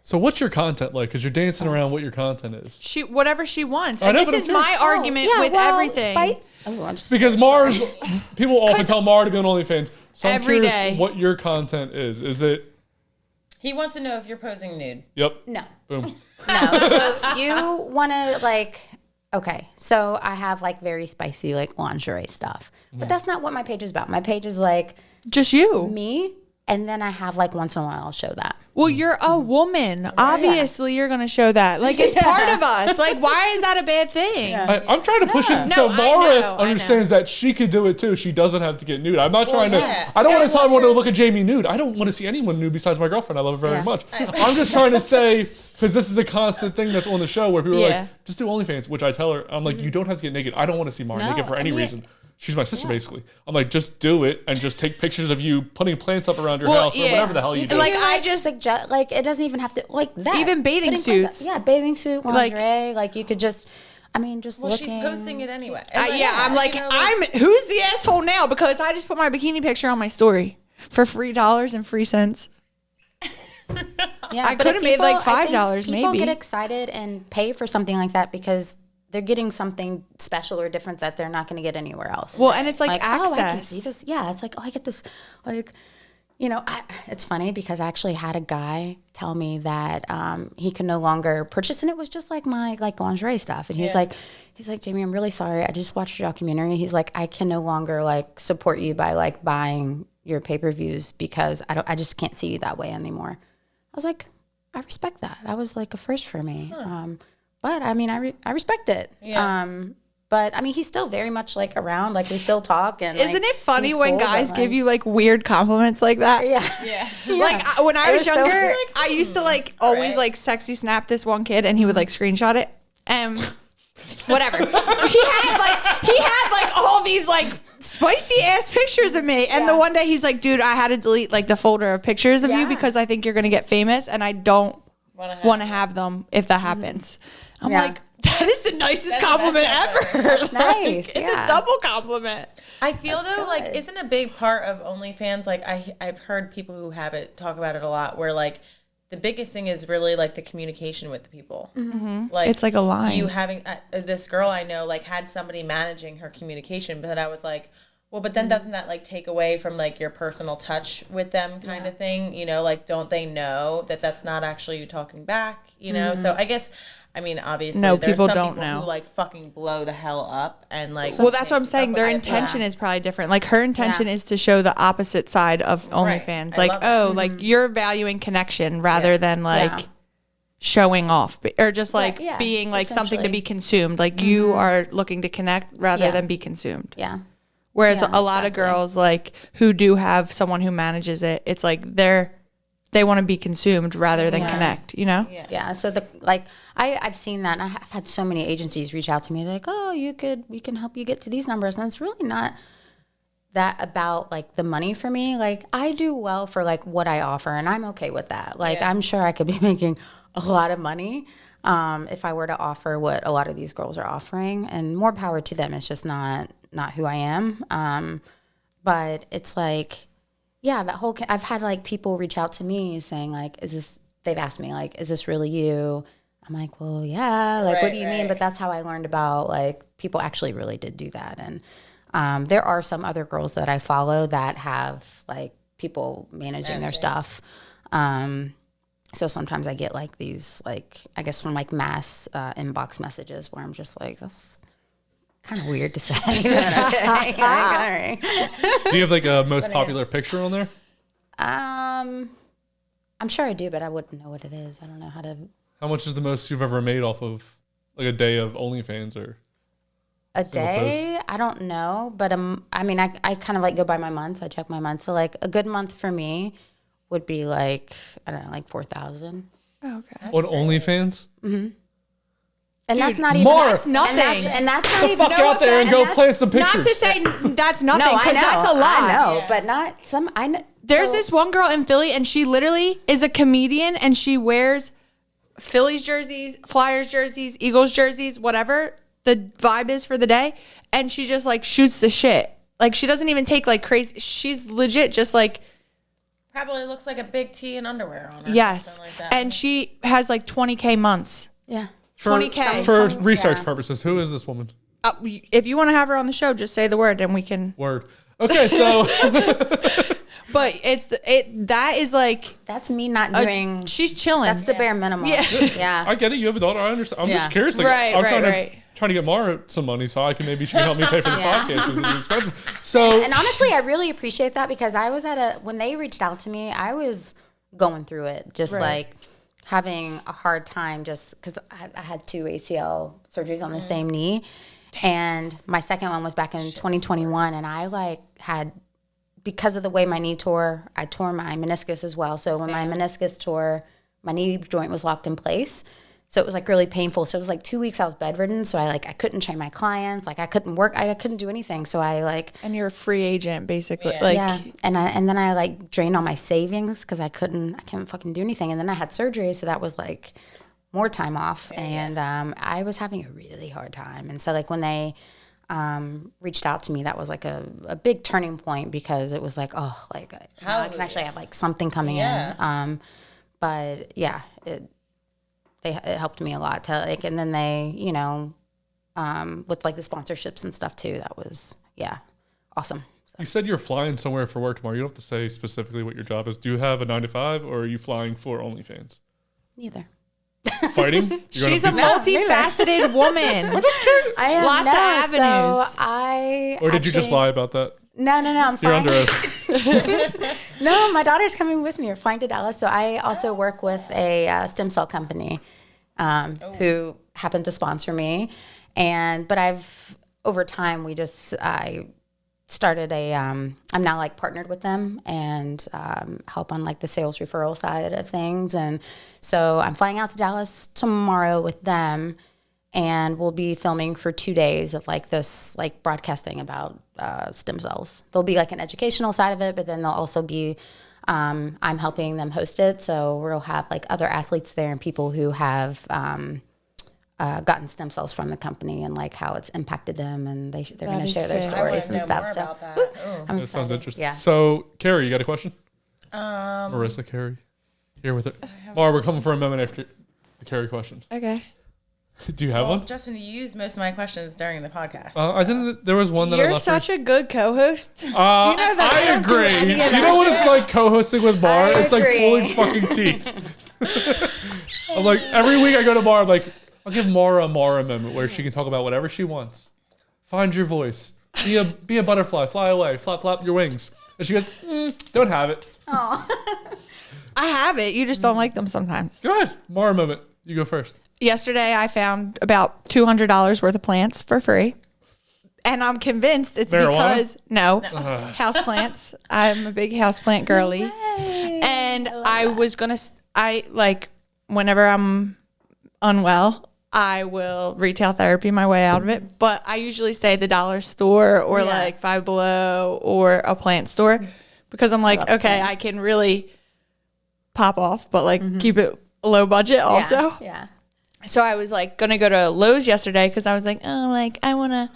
So what's your content like? Because you're dancing around what your content is. Whatever she wants. I And know, this but is I'm my curious. argument with everything. Because Mara's, people often tell Mara to be on OnlyFans. So I'm Every curious day. what your content is. Is it? He wants to know if you're posing nude. Yep. No. Boom. No. So you want to like, okay. So I have like very spicy like lingerie stuff, but that's not what my page is about. My page is like Just you. me. And then I have like once in a while I'll show that. Well, you're a woman. Obviously, you're going to show that. Like, it's part of us. Like, why is that a bad thing? I'm trying to push it. No, So I Maura know. understands that she could do it too. She doesn't have to get nude. I'm not trying yeah. to. I don't want to tell everyone to look at Jamie nude. I don't want to see anyone nude besides my girlfriend. I love her very much. I'm just trying to say, because this is a constant thing that's on the show where people are Yeah. like, just do OnlyFans, which I tell her, I'm like, you don't have to get naked. I don't want to see Mara No, naked for any I mean, reason. She's my sister, basically. I'm like, just do it and just take pictures of you putting plants up around your Well, house or yeah. whatever the hell you do. Like, You, I just- suggest like it doesn't even have to like that. Even bathing Putting plants suits. up. Yeah, bathing suit, Like- lingerie. Like you could just, I mean, just Well, looking. she's posting it anyway. Yeah, I'm like, who's the asshole now? Because I just put my bikini picture on my story for $3 and free cents. Yeah, I but could if have made, like, people- I think $5 People maybe. get excited and pay for something like that because they're getting something special or different that they're not going to get anywhere else. Well, and it's like oh, I can access. see this. Yeah, it's like, oh, I get this. Like, you know, it's funny because I actually had a guy tell me that he could no longer purchase, and it was just like my like lingerie stuff. And he's like, Jamie, I'm really sorry. I just watched your documentary. He's like, I can no longer like support you by like buying your pay-per-views because I just can't see you that way anymore. I was like, I respect that. That was like a first for me. But I mean, I respect it. Yeah. But I mean, he's still very much like around. Like we still talk. And Isn't like, it funny he's when cool, but, guys give like- you like weird compliments like that? Yeah. Yeah. Like when I It was was so younger, weird. I used to like always right. like sexy snap this one kid, and he would like screenshot it. Whatever. he had like all these like spicy ass pictures of me, and the one day he's like, "Dude, I had to delete like the folder of pictures of you Yeah. because I think you're gonna get famous, and I don't want to have them if that happens." I'm Yeah. like, that is the nicest That's the compliment best ever. That's nice. It's yeah. a double compliment. I feel though, like, good. isn't a big part of OnlyFans, like, I've heard people who have it talk about it a lot, where, like, the biggest thing is really, like, the communication with the people. Mm-hmm. Like, It's like a line. You having, this girl I know, like, had somebody managing her communication, but I was like, well, but then doesn't that, like, take away from, like, your personal touch with them kind of thing? You know, like, don't they know that that's not actually you talking back, you know? So I guess... I mean, obviously, No, there's people some don't people know. who like fucking blow the hell up and like. Well, that's what I'm make saying. stuff Their with it. intention Yeah. is probably different. Like her intention Yeah. is to show the opposite side of Right. OnlyFans. I Like, love oh, like you're valuing connection rather Yeah. than like Yeah. showing off or just like yeah, being like something to essentially. be consumed. Like you are looking to connect rather Yeah. than be consumed. Yeah. Whereas Yeah, a lot of exactly. girls like who do have someone who manages it, it's like they want to be consumed rather than connect, you know? Yeah. So I've seen that, and I've had so many agencies reach out to me. They're like, oh, we can help you get to these numbers, and it's really not that about like the money for me. Like I do well for like what I offer, and I'm okay with that. Like I'm sure I could be making a lot of money if I were to offer what a lot of these girls are offering, and more power to them. It's just not who I am. But it's like, yeah, that whole, I've had like people reach out to me saying like, they've asked me like, is this really you? I'm like, well, yeah, like, what do you mean? But that's how I learned about like, people actually really did do that. And there are some other girls that I follow that have like people managing their stuff. So sometimes I get like these, like, I guess from like mass inbox messages where I'm just like, that's kind of weird to say. But okay. Like, all right. Do you have like a most popular picture on there? I'm sure I do, but I wouldn't know what it is. I don't know how to. How much is the most you've ever made off of like a day of OnlyFans or? A Single day? I don't know, but I mean, I kind of like go by my months. I check my months. So like a good month for me would be like, I don't know, like 4,000. Okay. On OnlyFans? And that's not even Maura, that's nothing. And that's not the even fuck out there and go offense. plant some Not pictures. to say that's nothing, No, I because know. that's a lot. I know, Yeah. but not some. I know. There's so- this one girl in Philly, and she literally is a comedian, and she wears Phillies jerseys, Flyers jerseys, Eagles jerseys, whatever the vibe is for the day, and she just like shoots the shit. Like she doesn't even take like crazy. She's legit just like Probably looks like a big tee and underwear on her. yes, Something like that. and she has like 20K months. Yeah. For, 20K. for Some- research yeah. purposes, who is this woman? If you want to have her on the show, just say the word and we can. Word. Okay, so But that is like That's me not doing. she's chilling. That's the bare minimum. Yeah. Yeah. I get it. You have a daughter. I understand. I'm Yeah. just curious. Like, Right, I'm right. trying to get Maura some money so I can maybe she can help me pay for this Yeah. podcast because it's expensive. So And honestly, I really appreciate that because I was when they reached out to me, I was going through it, just Right. like having a hard time just because I had 2 ACL surgeries on the same knee. And my second one was back in 2021. And I like had, because of the way my knee tore, I tore my meniscus as well. So when my meniscus tore, my knee joint was locked in place. So it was like really painful. So it was like 2 weeks I was bedridden. So I couldn't train my clients. Like I couldn't work. I couldn't do anything. So I like, and you're a free agent basically. Yeah. Like yeah. And then I like drained all my savings because I couldn't fucking do anything. And then I had surgery. So that was like more time off. And I was having a really hard time. And so like when they reached out to me, that was like a big turning point because it was like, oh, like I can actually have like something coming in. But yeah, it helped me a lot to like, and then they, you know, with like the sponsorships and stuff too, that was, yeah, awesome. you said you're flying somewhere for work tomorrow. You don't have to say specifically what your job is. Do you have a 9 to 5 or are you flying for OnlyFans? Neither. Fighting? You're she's a gonna multifaceted woman. I'm just kidding. I am Lots of avenues. So I Or did you just actually- lie about that? No, I'm You're flying. under oath. No, my daughter's coming with me. We're flying to Dallas. So I also work with a stem cell company who happened to sponsor me. But I've, over time, I started I'm now like partnered with them and help on like the sales referral side of things. And so I'm flying out to Dallas tomorrow with them. And we'll be filming for 2 days of like this, like broadcasting about stem cells. There'll be like an educational side of it, but then there'll also be, I'm helping them host it. So we'll have like other athletes there and people who have gotten stem cells from the company and like how it's impacted them. And they're going to is share their sick. I wanna stories and know stuff. more So about that. Ooh. I'm That sounds excited. interesting. Yeah. So, Carrie, you got a question? Marisa, Carrie. Here with it. Maura, we're coming for a moment after the Carrie question. Okay. Do you have Well, one? Justin, you used most of my questions during the podcast. I didn't. There was one that I You're left. such a good co-host. I agree. any Do of you know that what it's like co-hosting with Bar? I It's like agree. pulling fucking teeth. I'm like every week I go to Bar. I'm like, I'll give Maura a Maura moment where she can talk about whatever she wants. Find your voice. Be a butterfly. Fly away. Flap flap your wings. And she goes, don't have it. I have it. You just don't like them sometimes. Go ahead. Maura moment. You go first. Yesterday, I found about $200 worth of plants for free. And I'm convinced it's Marijuana? because, no, house plants. I'm a big house plant girly. And I was going to, whenever I'm unwell, I will retail therapy my way out of it. But I usually stay at the dollar store or like Five Below or a plant store because I'm like, okay, I can really pop off, but like keep it low budget also. Yeah. So I was like going to go to Lowe's yesterday because I was like, oh, like I want to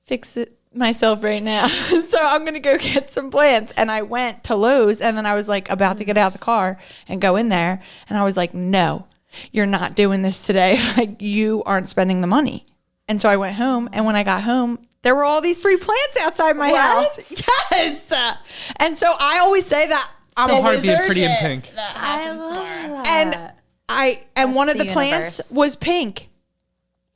fix it myself right now. So I'm going to go get some plants. And I went to Lowe's and then I was like about to get out of the car and go in there. And I was like, no, you're not doing this today. Like you aren't spending the money. And so I went home. And when I got home, there were all these free plants outside my house. Yes. And so I always say that I'm So a hard wizard. being pretty in pink. That happens tomorrow. And one of the the plants universe. was pink.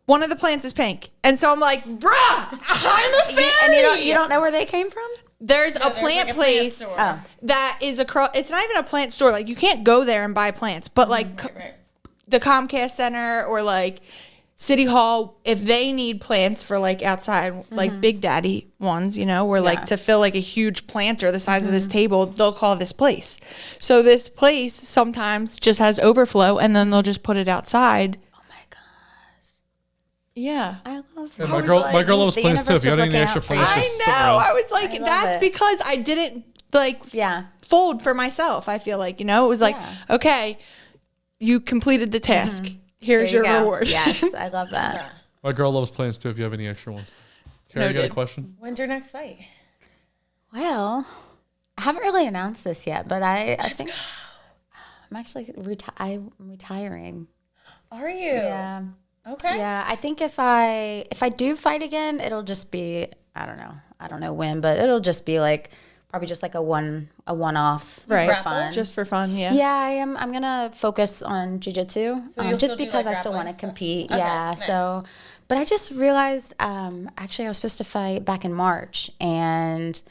One of the plants is pink. And so I'm like, bruh, I'm a fairy. And you don't know where they came from? There's a There's plant like a place store. Oh. that is across. It's not even a plant store. Like you can't go there and buy plants. But like Right. the Comcast Center or like City Hall, if they need plants for like outside, like Big Daddy ones, you know, where like to fill like a huge planter the size of this table, they'll call this place. So this place sometimes just has overflow and then they'll just put it outside. Oh my gosh. Yeah. I love Yeah, it. my girl loves the plants too. If you universe got is any looking extra out for you. plants, I just know. sit around. I was like, I love that's it. because I didn't like Yeah. fold for myself. I feel like, it was like, Yeah. okay, you completed the task. Here's There your you go. reward. Yes, I love that. My girl loves plants too. If you have any extra ones, Carrie, you got a Noted. question? When's your next fight? Well, I haven't really announced this yet, but I think I'm actually I'm retiring. Are you? Yeah. Okay. Yeah, I think if I do fight again, it'll just be I don't know when, but it'll just be like probably just like a one-off, Right. for fun. Just for fun. Yeah. Yeah, I am. I'm gonna focus on jiu-jitsu, So you'll just still do, because like, I still want to grappling stuff? compete. Okay, Yeah. nice. So, but I just realized, actually, I was supposed to fight back in March, and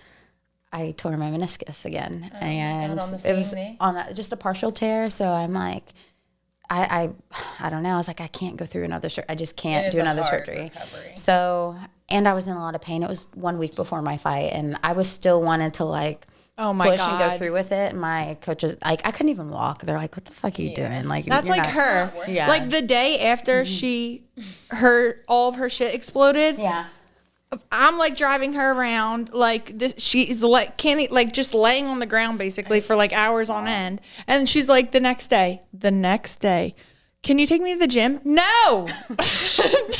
I tore my meniscus again, and on the it was same knee? on just a partial tear. So I'm like, I don't know. I was like, I can't go through another. I just It can't is do a another hard surgery. recovery. So, and I was in a lot of pain. It was 1 week before my fight, and I was still wanted to like Oh my push and go God. through with it. My coaches, like, I couldn't even walk. They're like, "What the fuck are you doing?" Like, That's you're like not- her. Yeah. Like the day after all of her shit exploded. Yeah. I'm like driving her around, like this. She's like, like just laying on the ground basically for like hours on end. And she's like, the next day, can you take me to the gym? No,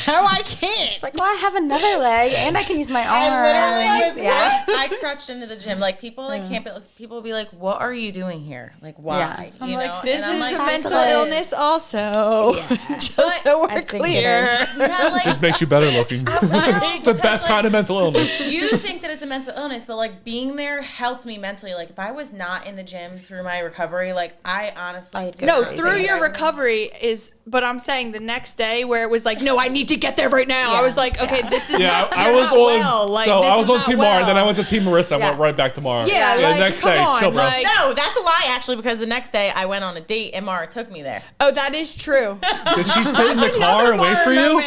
no, I can't. It's like, well, I have another leg, and I can use my I literally arms. was Yeah. I crutched into the gym. Like people like can't be, people will be like, "What are you doing here? Like why?" I'm You like, know, This And I'm is like, a have mental to let- illness, also. Just so I we're think it clear. is. Yeah, like, Just makes you better looking. It's the best kind of mental illness. you think that it's a mental illness, but like being there helps me mentally. Like if I was not in the gym through my recovery, like I honestly I'd go No, crazy. through your I would- recovery is, but I'm saying the next day where it was like, no, I need to get there right now. I Yeah. was like, okay, this is Yeah, not, I you're was not on. well. Like, So this I was is on not Team Maura, then I well. went to Team Marisa. I Yeah. went right back to Maura. Yeah, like, next come day, on, chill, bro. like- No, that's a lie actually, because the next day I went on a date and Mara took me there. Oh, that is true. Did she sit in the car and wait for you?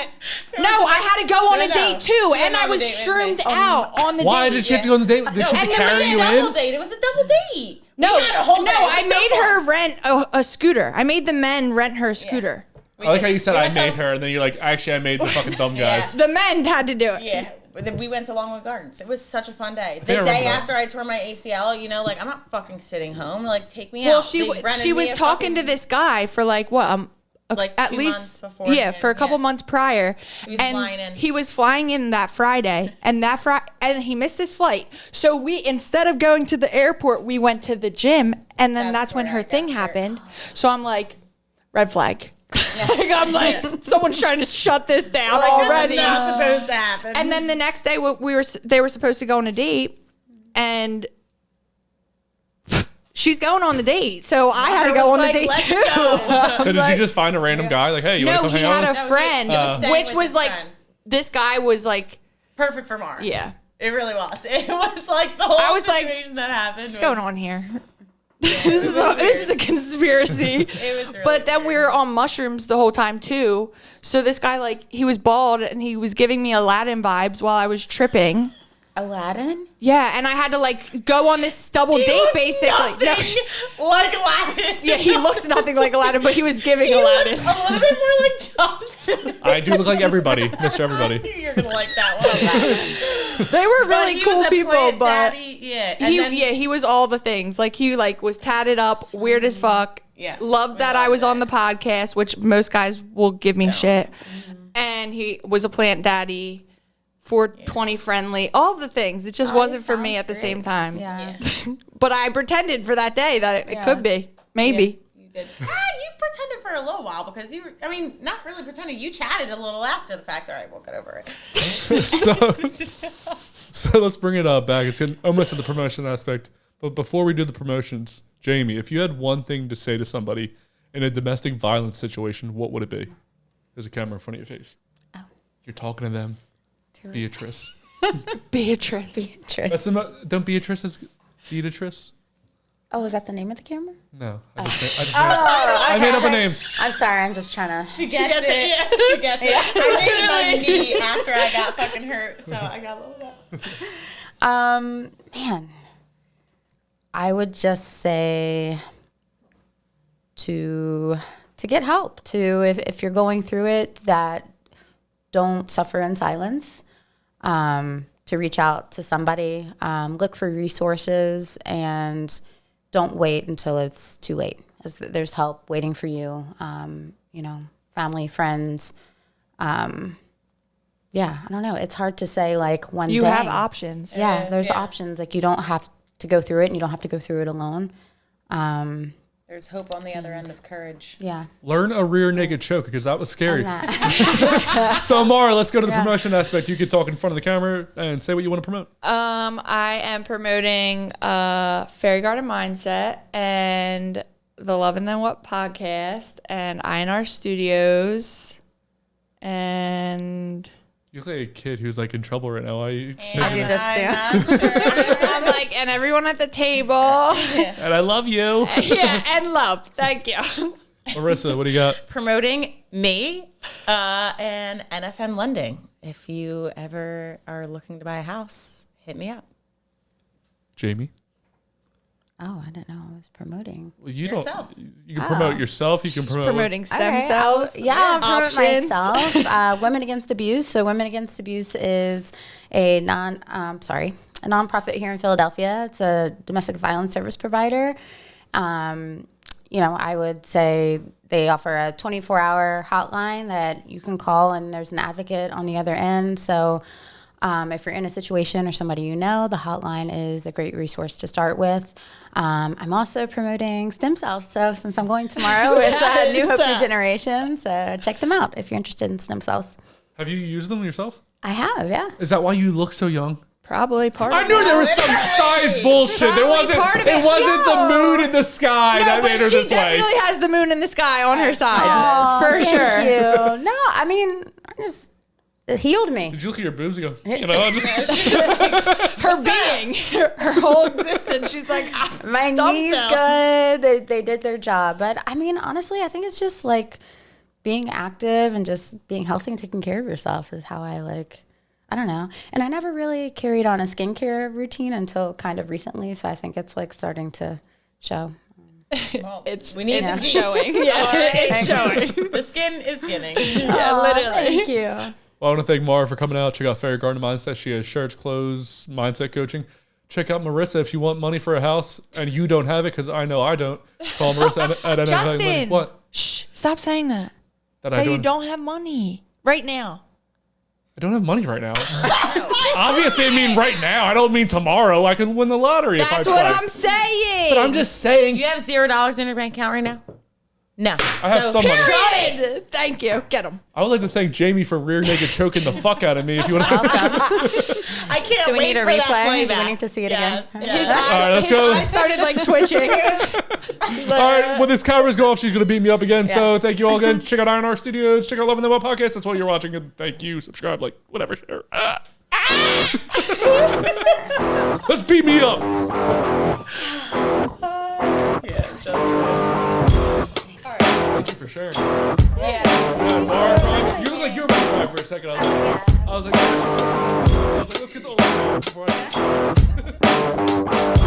No, I had to go on a No, date too, she and went I on a was date with me. shroomed out on the Why date. did she have to go on the date? Did she have to carry you double in? date. It was a double date. No, We had a whole no, day. It was I so made fun. her rent a scooter. I made the men rent her a scooter. We I like did. how you said We I went to- made her, and then you're like, actually, I made the fucking dumb guys. The men had to do it. Yeah, but then we went to Longwood Gardens. It was such a fun day. think The I remember day that. after I tore my ACL, you know, like I'm not fucking sitting home. Like take me Well, out. They rented she me was a talking to fucking- this guy for like what Like at 2 least months beforehand, yeah, for a couple yeah. months prior. He was and flying in. he was flying in that Friday, and and he missed his flight. So we, instead of going to the airport, we went to the gym, and then that's when where her I thing got happened. So I'm like, red flag. Like, I'm like, someone's trying to shut this down Like, already. this is not supposed to happen. And then the next day, they were supposed to go on a date, and she's going on the date, so I had to I go was on like, the date let's too. go. So did you just find a random guy? Like, hey, you want No, to come he hang out had with a us? friend, he was staying which with was his like, friend. this guy was like, Perfect for Mara. yeah, It really was. It was like the whole I was like, situation that happened. what's going on here? This is a conspiracy. It was really But then we weird. were on mushrooms the whole time too. So this guy, like, he was bald and he was giving me Aladdin vibes while I was tripping. Aladdin. Yeah, and I had to like go on this double He date looks basically. nothing like Aladdin. Yeah, he looks nothing like Aladdin, but he was giving He Aladdin. looks a little bit more like Johnson. I do look like everybody, Mr. I Everybody. knew you were gonna like that one. They were really He cool was a people, plant but daddy, yeah. And then, he was all the things. Like he like was tatted up, weird as fuck. Yeah, Loved we that love I was that. on the podcast, which most guys will give me shit. And he was a plant daddy, 420 friendly, all the things. It just wasn't for me sounds at the great. same time. Yeah. But I pretended for that day that it Yeah. could be. Maybe. You did. You pretended for a little while because you were, I mean, not really pretending. You chatted a little after the fact. All right, we'll get over it. So let's bring it back. It's getting almost to the promotion aspect. But before we do the promotions, Jamie, if you had one thing to say to somebody in a domestic violence situation, what would it be? There's a camera in front of your face. Oh. You're talking to them. Beatrice. Beatrice. That's don't Beatrice is Beatrice? Oh, is that the name of the camera? No. I made up a name. I'm sorry. I'm just trying to. She gets it. Yeah. She gets it. I made my knee after I got fucking hurt, so I got a little bit. Man, I would just say to get help. To if you're going through it, that don't suffer in silence. To reach out to somebody, look for resources, and don't wait until it's too late. As there's help waiting for you. You know, family, friends. Yeah, I don't know. It's hard to say like one You thing. have options. Yeah, there's options. Like you don't have to go through it, and you don't have to go through it alone. There's hope on the other end of courage. Yeah. Learn a rear naked choke because that was scary. And that- So, Maura, let's go to the promotion aspect. You could talk in front of the camera and say what you want to promote. I am promoting Fairy Garden Mindset and the Love and Then What podcast and INR Studios. And You look like a kid who's like in trouble right now. I do this too. I'm like, and everyone at the table. And I love you. Yeah, and love. Thank you. Marisa, what do you got? Promoting me and NFN lending. If you ever are looking to buy a house, hit me up. Jamie? Oh, I didn't know I was promoting. Well, you Yourself. You can promote yourself. You can promote. Promoting stem Okay, cells. I'll promote Options. myself. Women Against Abuse. So Women Against Abuse is a nonprofit here in Philadelphia. It's a domestic violence service provider. You know, I would say they offer a 24-hour hotline that you can call, and there's an advocate on the other end. So if you're in a situation or somebody you know, the hotline is a great resource to start with. I'm also promoting stem cells. So since I'm going tomorrow with New Hope Regeneration, so check them out if you're interested in stem cells. Have you used them yourself? I have, yeah. Is that why you look so young? Probably part I of knew it. there was some science bullshit. There wasn't. part of It it. wasn't the moon in the sky that made her she this way. definitely has the moon in the sky on her side. for Thank sure. you. No, I mean, it healed me. Did you look at your boobs and go, you know, just Her being, her whole existence. She's like, My stem knees cells. good. They did their job. But I mean, honestly, I think it's just like being active and just being healthy and taking care of yourself is how I don't know. And I never really carried on a skincare routine until kind of recently. So I think it's like starting to show. We need to be showing. Yeah, it's showing. The skin is skinning. Yeah, literally. Thank you. Well, I want to thank Maura for coming out. Check out Fairy Garden Mindset. She has shirts, clothes, mindset coaching. Check out Marisa if you want money for a house and you don't have it, because I know I don't. Call Marisa at Justin. What? Shh, stop saying that. That I That you don't. don't have money right now. I don't have money right now. Obviously, I mean right now. I don't mean tomorrow. I can win the lottery if I That's play. what I'm saying. But I'm just saying. You have $0 in your bank account right now? No. I have some money. Period. Thank you. Get him. I would like to thank Jamie for rear naked choking the fuck out of me. If you want to. I can't Do we wait need a for that replay? playback. Do we need to see it again? Yes. All right, let's go. I started like twitching. All right, when this cameras go off, she's going to beat me up again. So thank you all again. Check out INR Studios. Check out Love and the Well podcast. That's what you're watching. And thank you. Subscribe, like, whatever. Share. Let's beat me up. Thank you for sharing. Yeah, Maura, you look like you were about to cry for a second. I was like, oh, she's supposed to. I was like, let's get the old man before I.